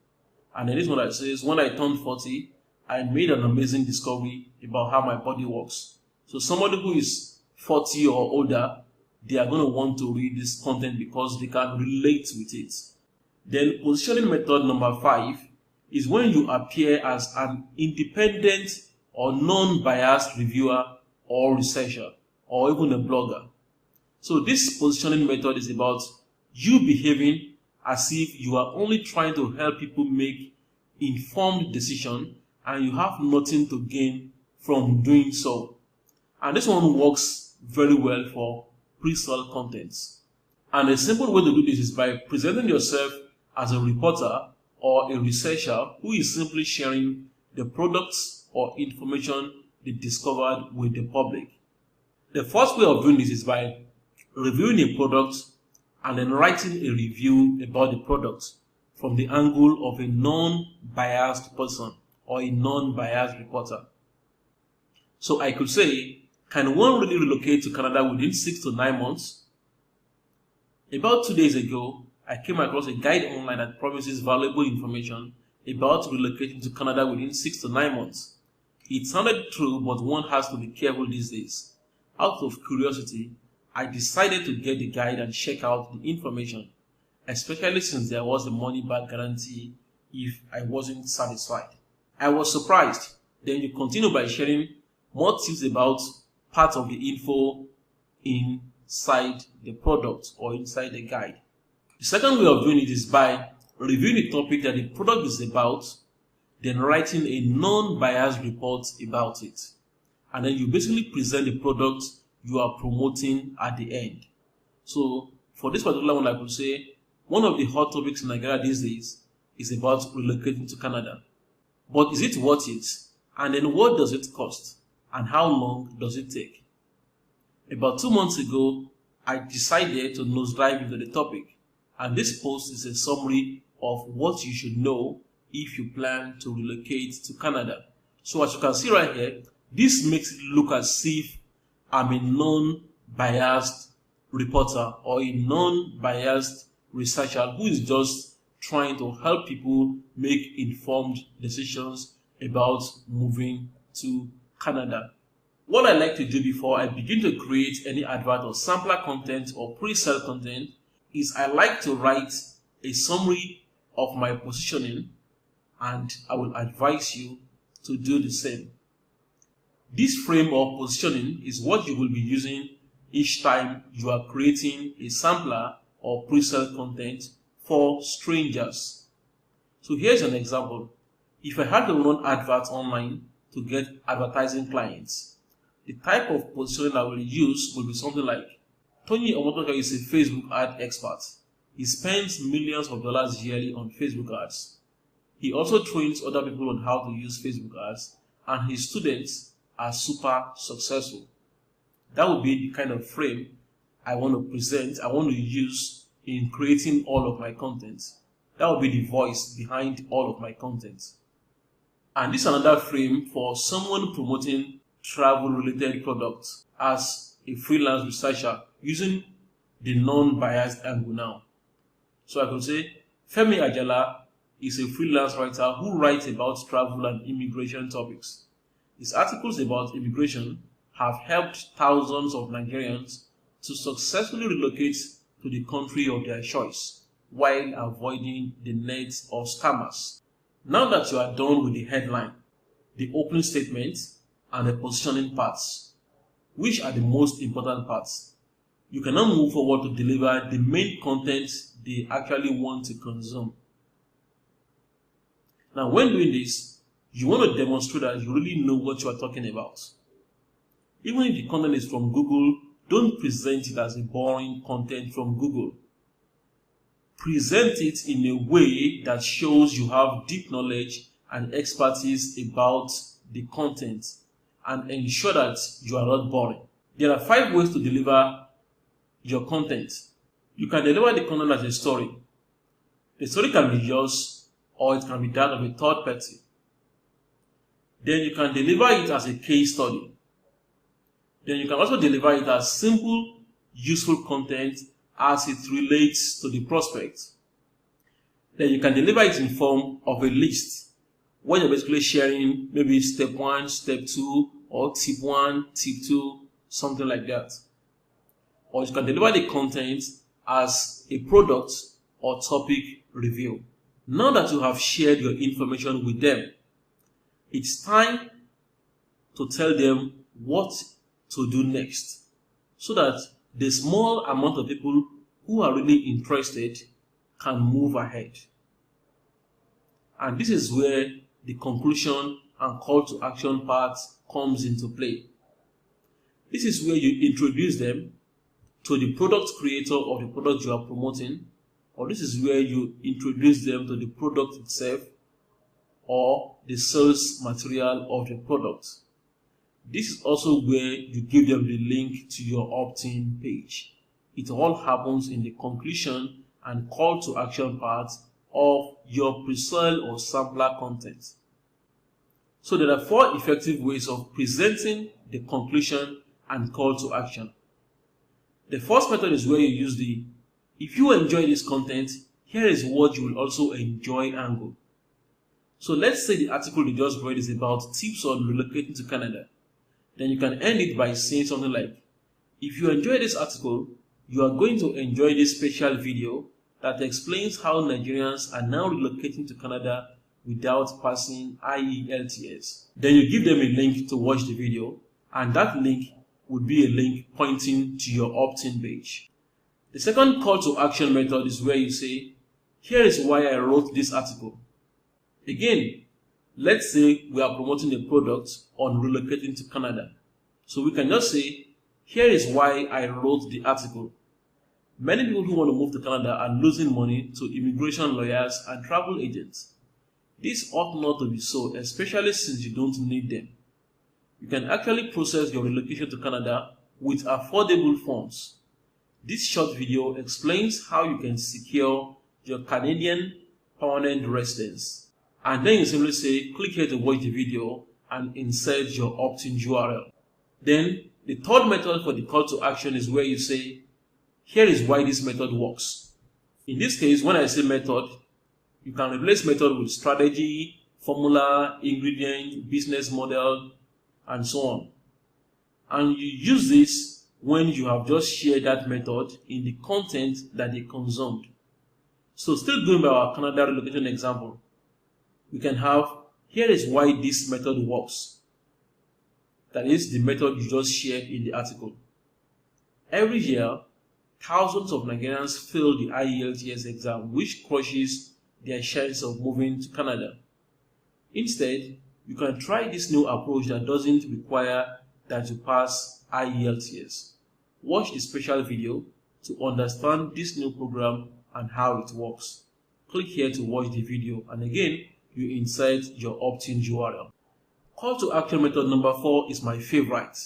And then this one that says, when I turned 40, I made an amazing discovery about how my body works. So somebody who is 40 or older, they are going to want to read this content because they can relate with it. Then positioning method number 5 is when you appear as an independent or non-biased reviewer or researcher or even a blogger. So this positioning method is about you behaving as if you are only trying to help people make informed decisions and you have nothing to gain from doing so. And this one works very well for pre-sale contents. And a simple way to do this is by presenting yourself as a reporter or a researcher who is simply sharing the products or information they discovered with the public. The first way of doing this is by reviewing a product and then writing a review about the product from the angle of a non-biased person or a non-biased reporter. So I could say, can one really relocate to Canada within 6 to 9 months? About 2 days ago, I came across a guide online that promises valuable information about relocating to Canada within 6 to 9 months. It sounded true, but one has to be careful these days. Out of curiosity, I decided to get the guide and check out the information, especially since there was a money-back guarantee if I wasn't satisfied. I was surprised. Then you continue by sharing more tips about part of the info inside the product or inside the guide. The second way of doing it is by reviewing the topic that the product is about, then writing a non-biased report about it. And then you basically present the product you are promoting at the end. So for this particular one, I could say one of the hot topics in Nigeria these days is about relocating to Canada. But is it worth it? And then what does it cost? And how long does it take? About 2 months ago, I decided to nosedive into the topic. And this post is a summary of what you should know if you plan to relocate to Canada. So as you can see right here, this makes it look as if I'm a non-biased reporter or a non-biased researcher who is just trying to help people make informed decisions about moving to Canada. What I like to do before I begin to create any advert or sampler content or pre-sale content is I like to write a summary of my positioning, and I will advise you to do the same. This frame of positioning is what you will be using each time you are creating a sampler or pre-sale content for strangers. So here's an example. If I had to run adverts online to get advertising clients, the type of positioning I will use will be something like, Tony Omotoka is a Facebook ad expert. He spends millions of dollars yearly on Facebook ads. He also trains other people on how to use Facebook ads, and his students are super successful. That would be the kind of frame I want to present, I want to use in creating all of my content. That would be the voice behind all of my content. And this is another frame for someone promoting travel-related products as a freelance researcher using the non-biased angle now. So I could say, Femi Ajala is a freelance writer who writes about travel and immigration topics. His articles about immigration have helped thousands of Nigerians to successfully relocate to the country of their choice while avoiding the nets of scammers. Now that you are done with the headline, the opening statement, and the positioning parts, which are the most important parts, you can now move forward to deliver the main content they actually want to consume. Now, when doing this, you want to demonstrate that you really know what you are talking about. Even if the content is from Google, don't present it as a boring content from Google. Present it in a way that shows you have deep knowledge and expertise about the content, and ensure that you are not boring. There are 5 ways to deliver your content. You can deliver the content as a story. The story can be yours, or it can be that of a third party. Then you can deliver it as a case study. Then you can also deliver it as simple, useful content as it relates to the prospect. Then you can deliver it in form of a list, where you're basically sharing maybe step 1, step 2, or tip 1, tip 2, something like that. Or you can deliver the content as a product or topic review. Now that you have shared your information with them, it's time to tell them what to do next, so that the small amount of people who are really interested can move ahead. And this is where the conclusion and call to action part comes into play. This is where you introduce them to the product creator of the product you are promoting, or this is where you introduce them to the product itself or the sales material of the product. This is also where you give them the link to your opt-in page. It all happens in the conclusion and call to action part of your pre-sale or sampler content. So there are 4 effective ways of presenting the conclusion and call to action. The first method is where you use the "if you enjoy this content, here is what you will also enjoy" angle. So let's say the article you just read is about tips on relocating to Canada. Then you can end it by saying something like, "If you enjoy this article, you are going to enjoy this special video that explains how Nigerians are now relocating to Canada without passing IELTS." Then you give them a link to watch the video, and that link would be a link pointing to your opt-in page. The second call to action method is where you say, "Here is why I wrote this article." Again, let's say we are promoting a product on relocating to Canada. So we can just say, "Here is why I wrote the article. Many people who want to move to Canada are losing money to immigration lawyers and travel agents. This ought not to be so, especially since you don't need them. You can actually process your relocation to Canada with affordable funds. This short video explains how you can secure your Canadian permanent residence." And then you simply say, "Click here to watch the video," and insert your opt-in URL. Then the third method for the call to action is where you say, "Here is why this method works." In this case, when I say method, you can replace method with strategy, formula, ingredient, business model, and so on. And you use this when you have just shared that method in the content that they consumed. So still going by our Canada relocation example, we can have, "Here is why this method works." That is the method you just shared in the article. Every year, thousands of Nigerians fail the IELTS exam, which crushes their chance of moving to Canada. Instead, you can try this new approach that doesn't require that you pass IELTS. Watch the special video to understand this new program and how it works. Click here to watch the video, and again, you insert your opt-in URL. Call to action method number 4 is my favorite.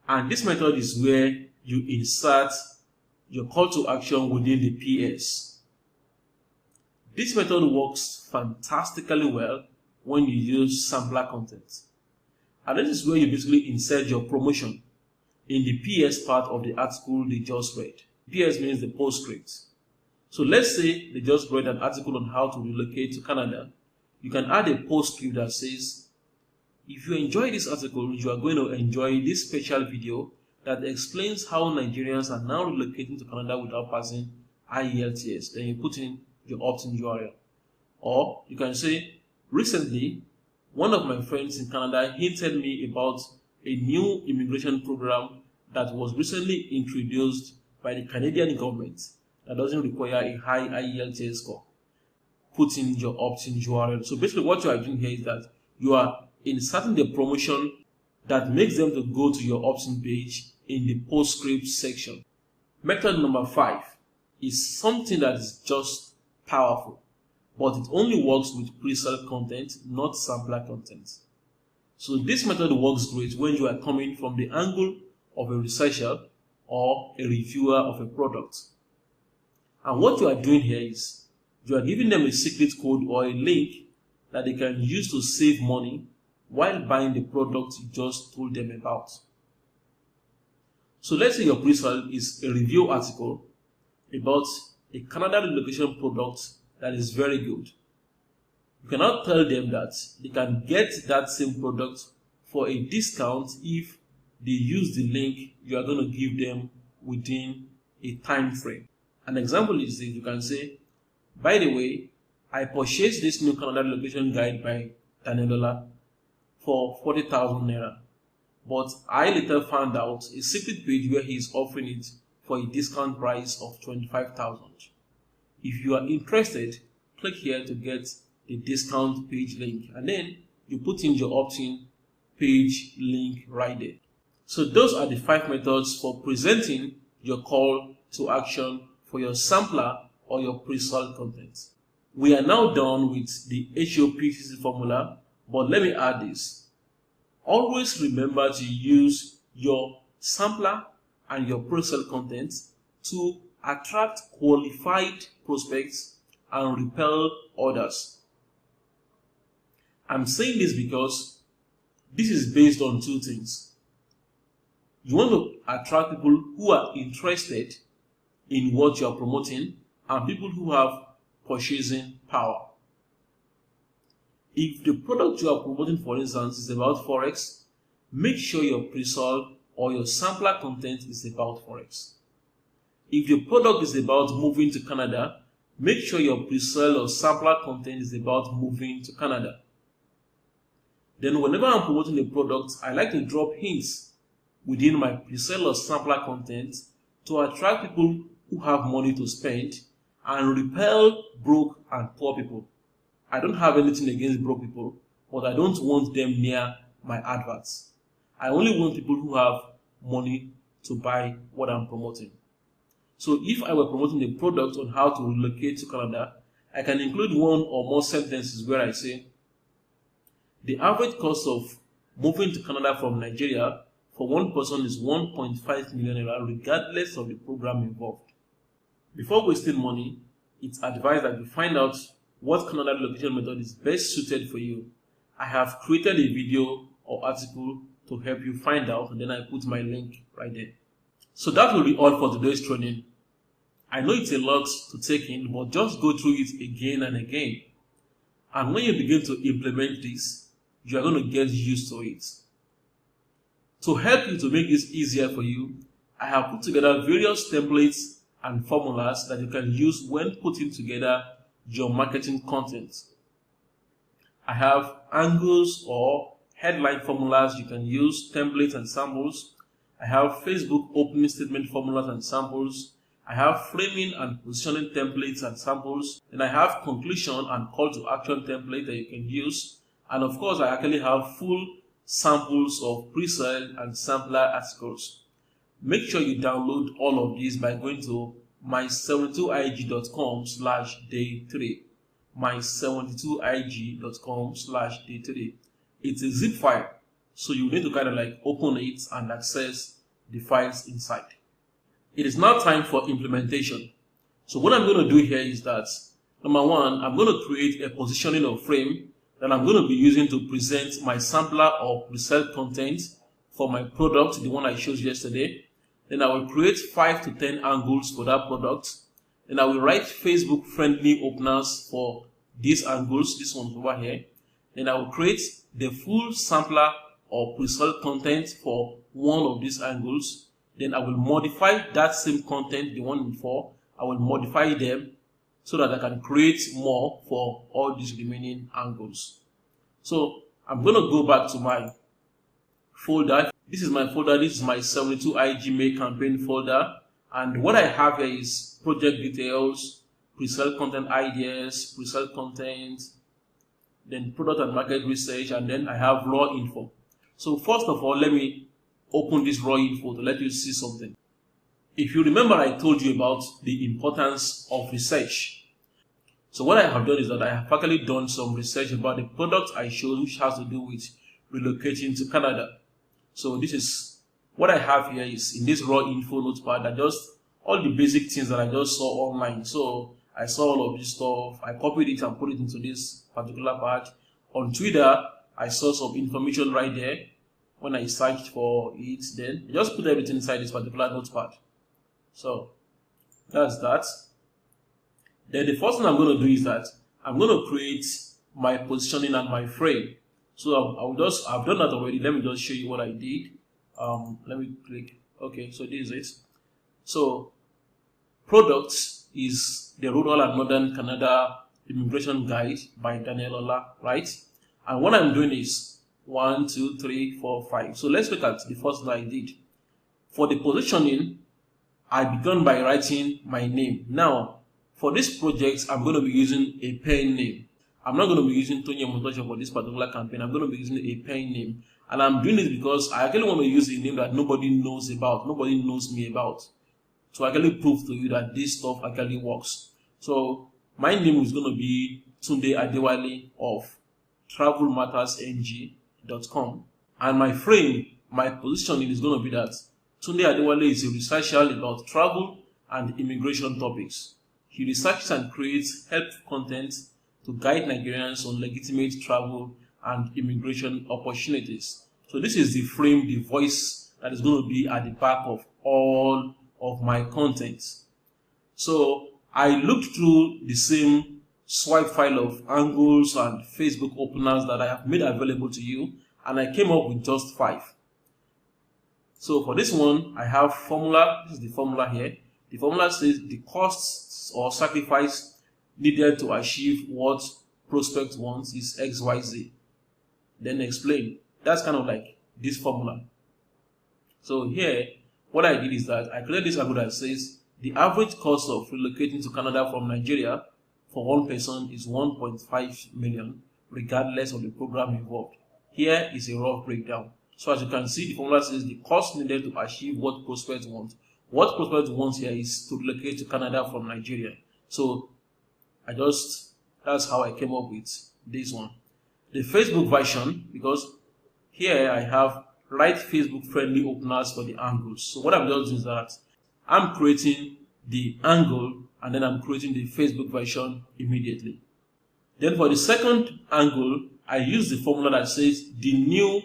And this method is where you insert your call to action within the PS. This method works fantastically well when you use sampler content. And this is where you basically insert your promotion in the PS part of the article they just read. PS means the postscript. So let's say they just read an article on how to relocate to Canada. You can add a postscript that says, "If you enjoy this article, you are going to enjoy this special video that explains how Nigerians are now relocating to Canada without passing IELTS." Then you put in your opt-in URL. Or you can say, "Recently, one of my friends in Canada hinted me about a new immigration program that was recently introduced by the Canadian government that doesn't require a high IELTS score." Put in your opt-in URL. So basically what you are doing here is that you are inserting the promotion that makes them to go to your opt-in page in the postscript section. Method number 5 is something that is just powerful, but it only works with pre-sale content, not sampler content. So this method works great when you are coming from the angle of a researcher or a reviewer of a product. And what you are doing here is you are giving them a secret code or a link that they can use to save money while buying the product you just told them about. So let's say your pre-sale is a review article about a Canada relocation product that is very good. You cannot tell them that they can get that same product for a discount if they use the link you are going to give them within a time frame. An example is that you can say, "By the way, I purchased this new Canada relocation guide by Daniel for 40,000 naira, but I later found out a secret page where he is offering it for a discount price of 25,000. If you are interested, click here to get the discount page link," and then you put in your opt-in page link right there. So those are the 5 methods for presenting your call to action for your sampler or your pre-sold content. We are now done with the HOPCC formula, but let me add this. Always remember to use your sampler and your pre-sold content to attract qualified prospects and repel others. I'm saying this because this is based on 2 things. You want to attract people who are interested in what you are promoting and people who have purchasing power. If the product you are promoting, for instance, is about Forex, make sure your pre-sold or your sampler content is about Forex. If your product is about moving to Canada, make sure your pre-sold or sampler content is about moving to Canada. Then whenever I'm promoting a product, I like to drop hints within my pre-sold or sampler content to attract people who have money to spend and repel broke and poor people. I don't have anything against broke people, but I don't want them near my adverts. I only want people who have money to buy what I'm promoting. So if I were promoting a product on how to relocate to Canada, I can include 1 or more sentences where I say, the average cost of moving to Canada from Nigeria for one person is 1.5 million naira regardless of the program involved. Before wasting money, it's advised that you find out what Canada relocation method is best suited for you. I have created a video or article to help you find out, and then I put my link right there. So that will be all for today's training. I know it's a lot to take in, but just go through it again and again. And when you begin to implement this, you are going to get used to it. To help you to make this easier for you, I have put together various templates and formulas that you can use when putting together your marketing content. I have angles or headline formulas you can use, templates and samples. I have Facebook opening statement formulas and samples. I have framing and positioning templates and samples. And I have conclusion and call to action template that you can use. And of course, I actually have full samples of pre-sale and sampler articles. Make sure you download all of these by going to my72ig.com/day3. my72ig.com/day3. It's a zip file, so you need to kind of like open it and access the files inside. It is now time for implementation. So what I'm going to do here is that, number 1, I'm going to create a positioning or frame that I'm going to be using to present my sampler or pre-sale content for my product, the one I showed yesterday. Then I will create 5 to 10 angles for that product. Then I will write Facebook friendly openers for these angles, this one over here. Then I will create the full sampler or pre-sale content for one of these angles. Then I will modify that same content, the one before. I will modify them so that I can create more for all these remaining angles. So I'm going to go back to my folder. This is my folder. This is my 72IG May campaign folder. And what I have here is project details, pre-sale content ideas, pre-sale content, then product and market research, and then I have raw info. So first of all, let me open this raw info to let you see something. If you remember, I told you about the importance of research. So what I have done is that I have actually done some research about the product I showed, which has to do with relocating to Canada. So this is what I have here is in this raw info notepad, that just all the basic things that I just saw online. So I saw all of this stuff, I copied it and put it into this particular part. On Twitter, I saw some information right there. When I searched for it, then I just put everything inside this particular notepad. So that's that. Then the first thing I'm going to do is that I'm going to create my positioning and my frame. So I've done that already. Let me just show you what I did. Let me click. Okay, so this is it. So products is the Rural and Northern Canada Immigration Guide by Daniel Ola, right? And what I'm doing is 1, 2, 3, 4, 5. So let's look at the first one I did. For the positioning, I began by writing my name. Now, for this project, I'm going to be using a pen name. I'm not going to be using Tony Motocho for this particular campaign. I'm going to be using a pen name. And I'm doing it because I actually want to use a name that nobody knows about, nobody knows me about. So I actually prove to you that this stuff actually works. So my name is going to be Tunde Adewale of travelmattersng.com. And my positioning is going to be that Tunde Adewale is a researcher about travel and immigration topics. He researches and creates helpful content to guide Nigerians on legitimate travel and immigration opportunities. So this is the frame, the voice that is going to be at the back of all of my content. So I looked through the same swipe file of angles and Facebook openers that I have made available to you, and I came up with just 5. So for this one, I have formula. This is the formula here. The formula says the costs or sacrifice needed to achieve what prospect wants is XYZ. Then explain. That's kind of like this formula. So here, what I did is that I created this angle that says the average cost of relocating to Canada from Nigeria for one person is 1.5 million, regardless of the program involved. Here is a rough breakdown. So as you can see, the formula says the cost needed to achieve what prospect wants. What prospect wants here is to relocate to Canada from Nigeria. So that's how I came up with this one. The Facebook version, because here I have write Facebook friendly openers for the angles. So what I'm just doing is that I'm creating the angle and then I'm creating the Facebook version immediately. Then for the second angle, I use the formula that says the new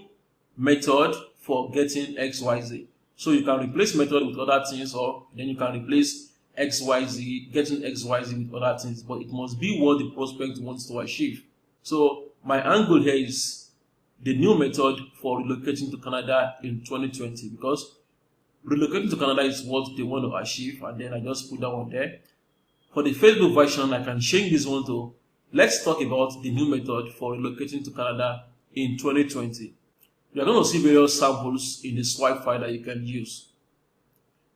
method for getting XYZ. So you can replace method with other things, or then you can replace XYZ, getting XYZ with other things, but it must be what the prospect wants to achieve. So my angle here is the new method for relocating to Canada in 2020, because relocating to Canada is what they want to achieve, and then I just put that one there. For the Facebook version, I can change this one to let's talk about the new method for relocating to Canada in 2020. You're going to see various samples in the swipe file that you can use.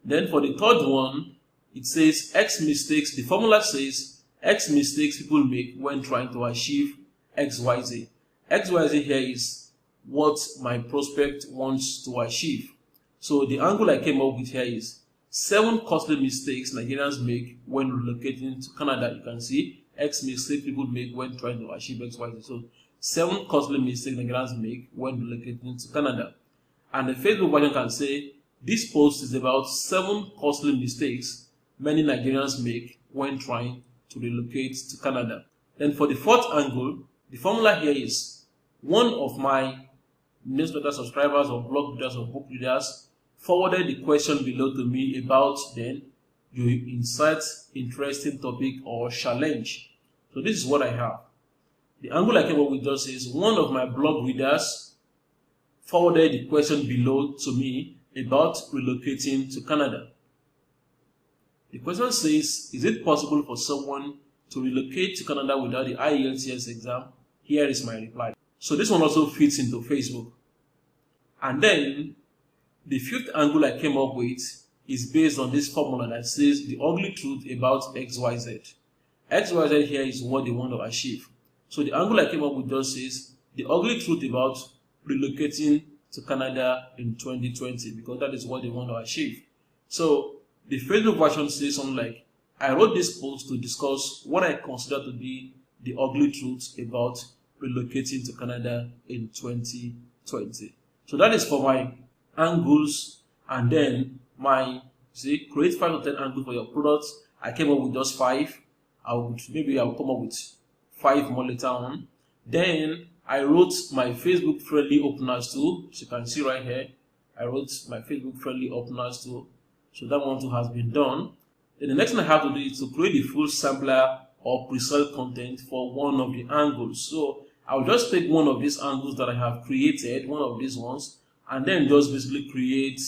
Then for the third one, it says X mistakes. The formula says X mistakes people make when trying to achieve XYZ. XYZ here is what my prospect wants to achieve. So the angle I came up with here is 7 costly mistakes Nigerians make when relocating to Canada. You can see X mistakes people make when trying to achieve XYZ. So 7 costly mistakes Nigerians make when relocating to Canada. And the Facebook version can say this post is about 7 costly mistakes many Nigerians make when trying to relocate to Canada. Then for the fourth angle, the formula here is one of my newsletter subscribers or blog readers or book readers forwarded the question below to me about then you insert interesting topic or challenge. So this is what I have. The angle I came up with just is one of my blog readers forwarded the question below to me about relocating to Canada. The question says, is it possible for someone to relocate to Canada without the IELTS exam? Here is my reply. So this one also fits into Facebook. And then the fifth angle I came up with is based on this formula that says the ugly truth about XYZ. XYZ here is what they want to achieve. So the angle I came up with just says the ugly truth about relocating to Canada in 2020, because that is what they want to achieve. So the Facebook version says something like, I wrote this post to discuss what I consider to be the ugly truth about relocating to Canada in 2020. So that is for my angles, and then my create 5 to 10 angles for your products. I came up with just 5. Maybe I'll come up with 5 more later on. Then I wrote my Facebook friendly openers too. As you can see right here, I wrote my Facebook friendly openers too. So that one too has been done. Then the next thing I have to do is to create the full sampler or pre-sell content for one of the angles. So I'll just take one of these angles that I have created, one of these ones, and then just basically create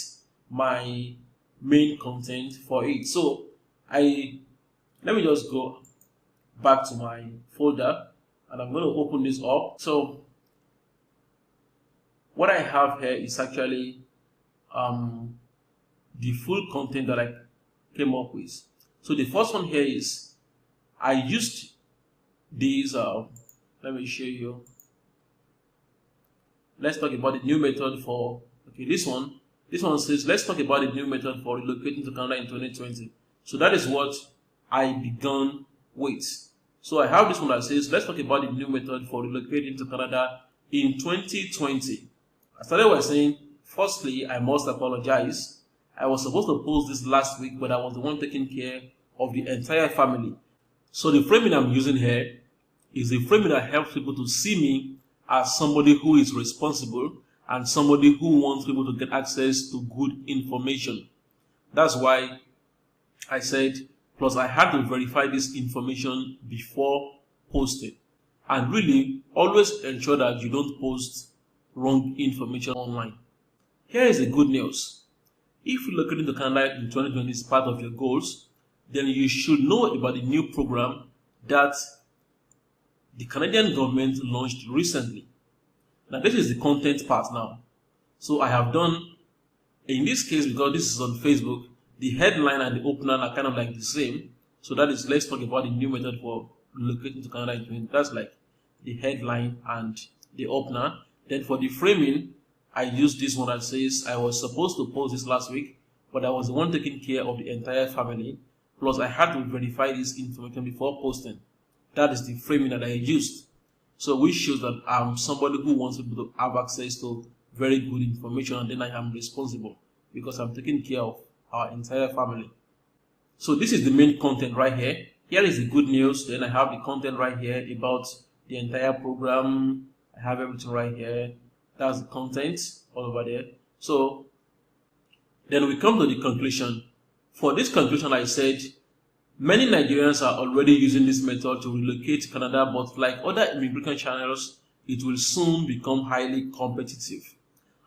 my main content for it. So let me just go back to my folder and I'm going to open this up. So what I have here is actually the full content that I came up with. So the first one here is I used these Let me show you. Let's talk about the new method for, okay, this one. This one says, let's talk about the new method for relocating to Canada in 2020. So that is what I began with. So I have this one that says, let's talk about the new method for relocating to Canada in 2020. I started by saying, firstly, I must apologize. I was supposed to post this last week, but I was the one taking care of the entire family. So the framing I'm using here is a framing that helps people to see me as somebody who is responsible and somebody who wants people to get access to good information. That's why I said, plus I had to verify this information before posting. And really, always ensure that you don't post wrong information online. Here is the good news. If relocating to Canada in 2020 is part of your goals, then you should know about the new program that the Canadian government launched recently. Now this is the content part now. So I have done, in this case, because this is on Facebook, the headline and the opener are kind of like the same. So that is, let's talk about the new method for relocating to Canada in 2020. That's like the headline and the opener. Then for the framing, I used this one that says, I was supposed to post this last week, but I was the one taking care of the entire family. Plus I had to verify this information before posting. That is the framing that I used. So which shows that I'm somebody who wants people to have access to very good information, and then I am responsible because I'm taking care of our entire family. So this is the main content right here. Here is the good news. Then I have the content right here about the entire program. I have everything right here. That's the content all over there. So then we come to the conclusion. For this conclusion, I said, many Nigerians are already using this method to relocate to Canada, but like other immigration channels, it will soon become highly competitive.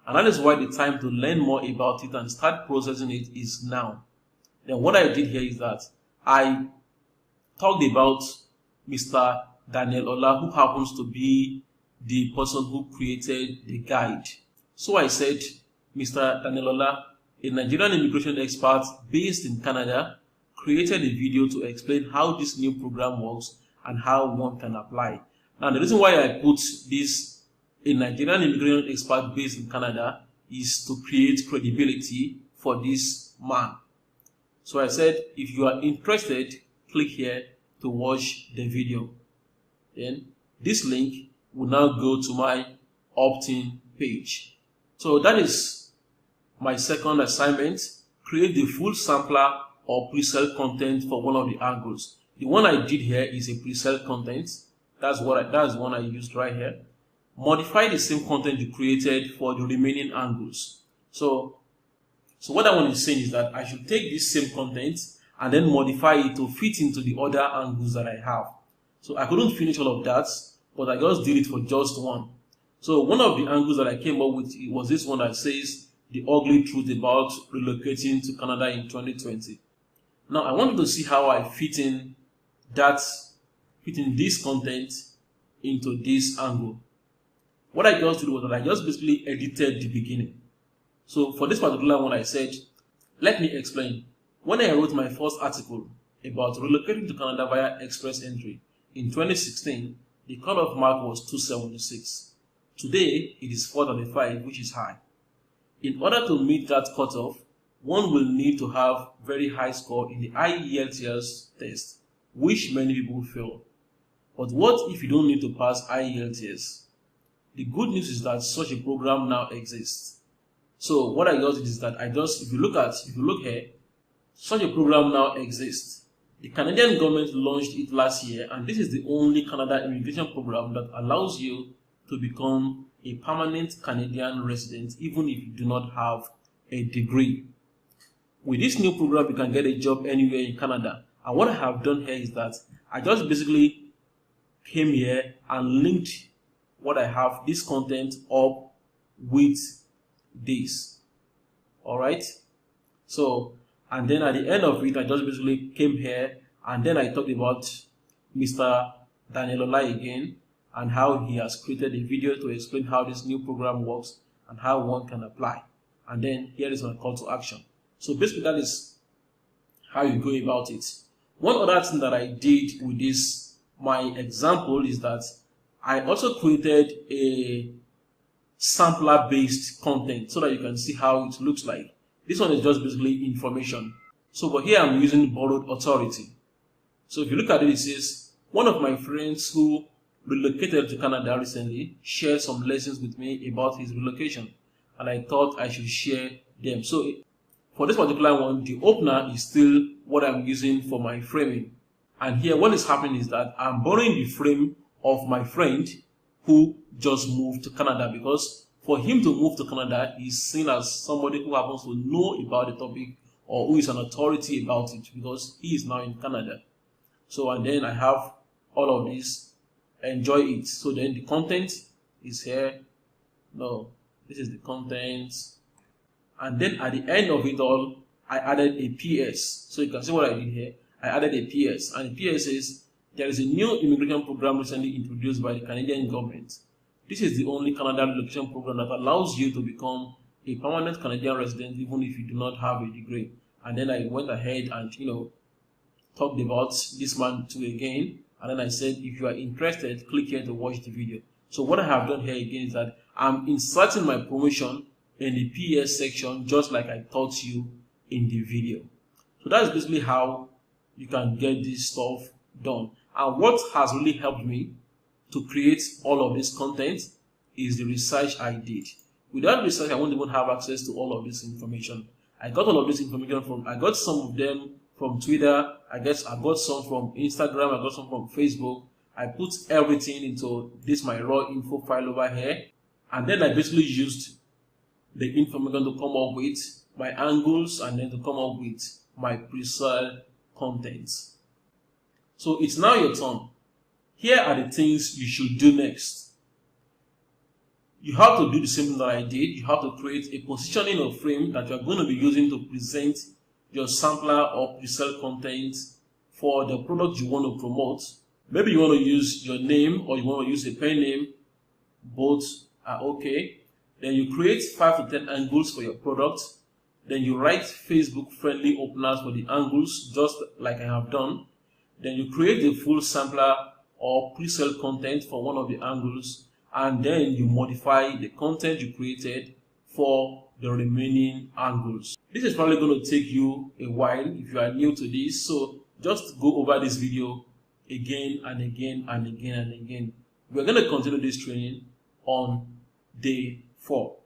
And that is why the time to learn more about it and start processing it is now. Then what I did here is that I talked about Mr. Daniel Ola, who happens to be the person who created the guide. So I said, Mr. Daniel Ola, a Nigerian immigration expert based in Canada, created a video to explain how this new program works and how one can apply. Now, the reason why I put this, a Nigerian immigration expert based in Canada, is to create credibility for this man. So I said, if you are interested, click here to watch the video. Then this link will now go to my opt-in page. So that is my second assignment. Create the full sampler or pre-sale content for one of the angles. The one I did here is a pre-sale content. That's the one I used right here. Modify the same content you created for the remaining angles. So what that one is saying is that I should take this same content and then modify it to fit into the other angles that I have. So I couldn't finish all of that, but I just did it for just one. So one of the angles that I came up with was this one that says the ugly truth about relocating to Canada in 2020. Now I wanted to see how I fit in this content into this angle. What I just did was that I just basically edited the beginning. So for this particular one, I said, let me explain. When I wrote my first article about relocating to Canada via express entry in 2016, the cutoff mark was 276. Today, it is 435, which is high. In order to meet that cutoff, one will need to have very high score in the IELTS test, which many people fail. But what if you don't need to pass IELTS? The good news is that such a program now exists. So what I got is that if you look here, such a program now exists. The Canadian government launched it last year, and this is the only Canada immigration program that allows you to become a permanent Canadian resident even if you do not have a degree. With this new program, you can get a job anywhere in Canada. And what I have done here is that I just basically came here and linked what I have, this content, up with this. Alright? So, and then at the end of it, I just basically came here and then I talked about Mr. Daniel Ola again and how he has created a video to explain how this new program works and how one can apply. And then here is my call to action. So basically that is how you go about it. One other thing that I did with this, my example, is that I also created a sampler based content so that you can see how it looks like. This one is just basically information. So but here I'm using borrowed authority. So if you look at it, it says one of my friends who relocated to Canada recently shared some lessons with me about his relocation, and I thought I should share them. So for this particular one, the opener is still what I'm using for my framing. And here what is happening is that I'm borrowing the frame of my friend who just moved to Canada, because for him to move to Canada, he's seen as somebody who happens to know about the topic or who is an authority about it, because he is now in Canada. So, and then I have all of this, enjoy it. So then the content is here. No, this is the content. And then at the end of it all, I added a PS. So you can see what I did here. I added a PS, and the PS says, there is a new immigration program recently introduced by the Canadian government. This is the only Canada relocation program that allows you to become a permanent Canadian resident even if you do not have a degree. And then I went ahead and, talked about this man too again. And then I said, if you are interested, click here to watch the video. So what I have done here again is that I'm inserting my promotion in the PS section, just like I taught you in the video. So that's basically how you can get this stuff done. And what has really helped me to create all of this content is the research I did. Without research, I won't even have access to all of this information. I got all of this information I got some of them from Twitter, I got some from Instagram, I got some from Facebook. I put everything into this my raw info file over here, and then I basically used the information to come up with my angles and then to come up with my pre-sale contents. So it's now your turn. Here are the things you should do next. You have to do the same thing that I did. You have to create a positioning or frame that you are going to be using to present your sampler or pre-sale content for the product you want to promote. Maybe you want to use your name or you want to use a pen name. Both are okay. Then you create 5 to 10 angles for your product. Then you write Facebook friendly openers for the angles, just like I have done. Then you create the full sampler or pre-sale content for one of the angles, and then you modify the content you created for the remaining angles. This is probably going to take you a while if you are new to this, so just go over this video again and again and again and again. We're going to continue this training on day 4.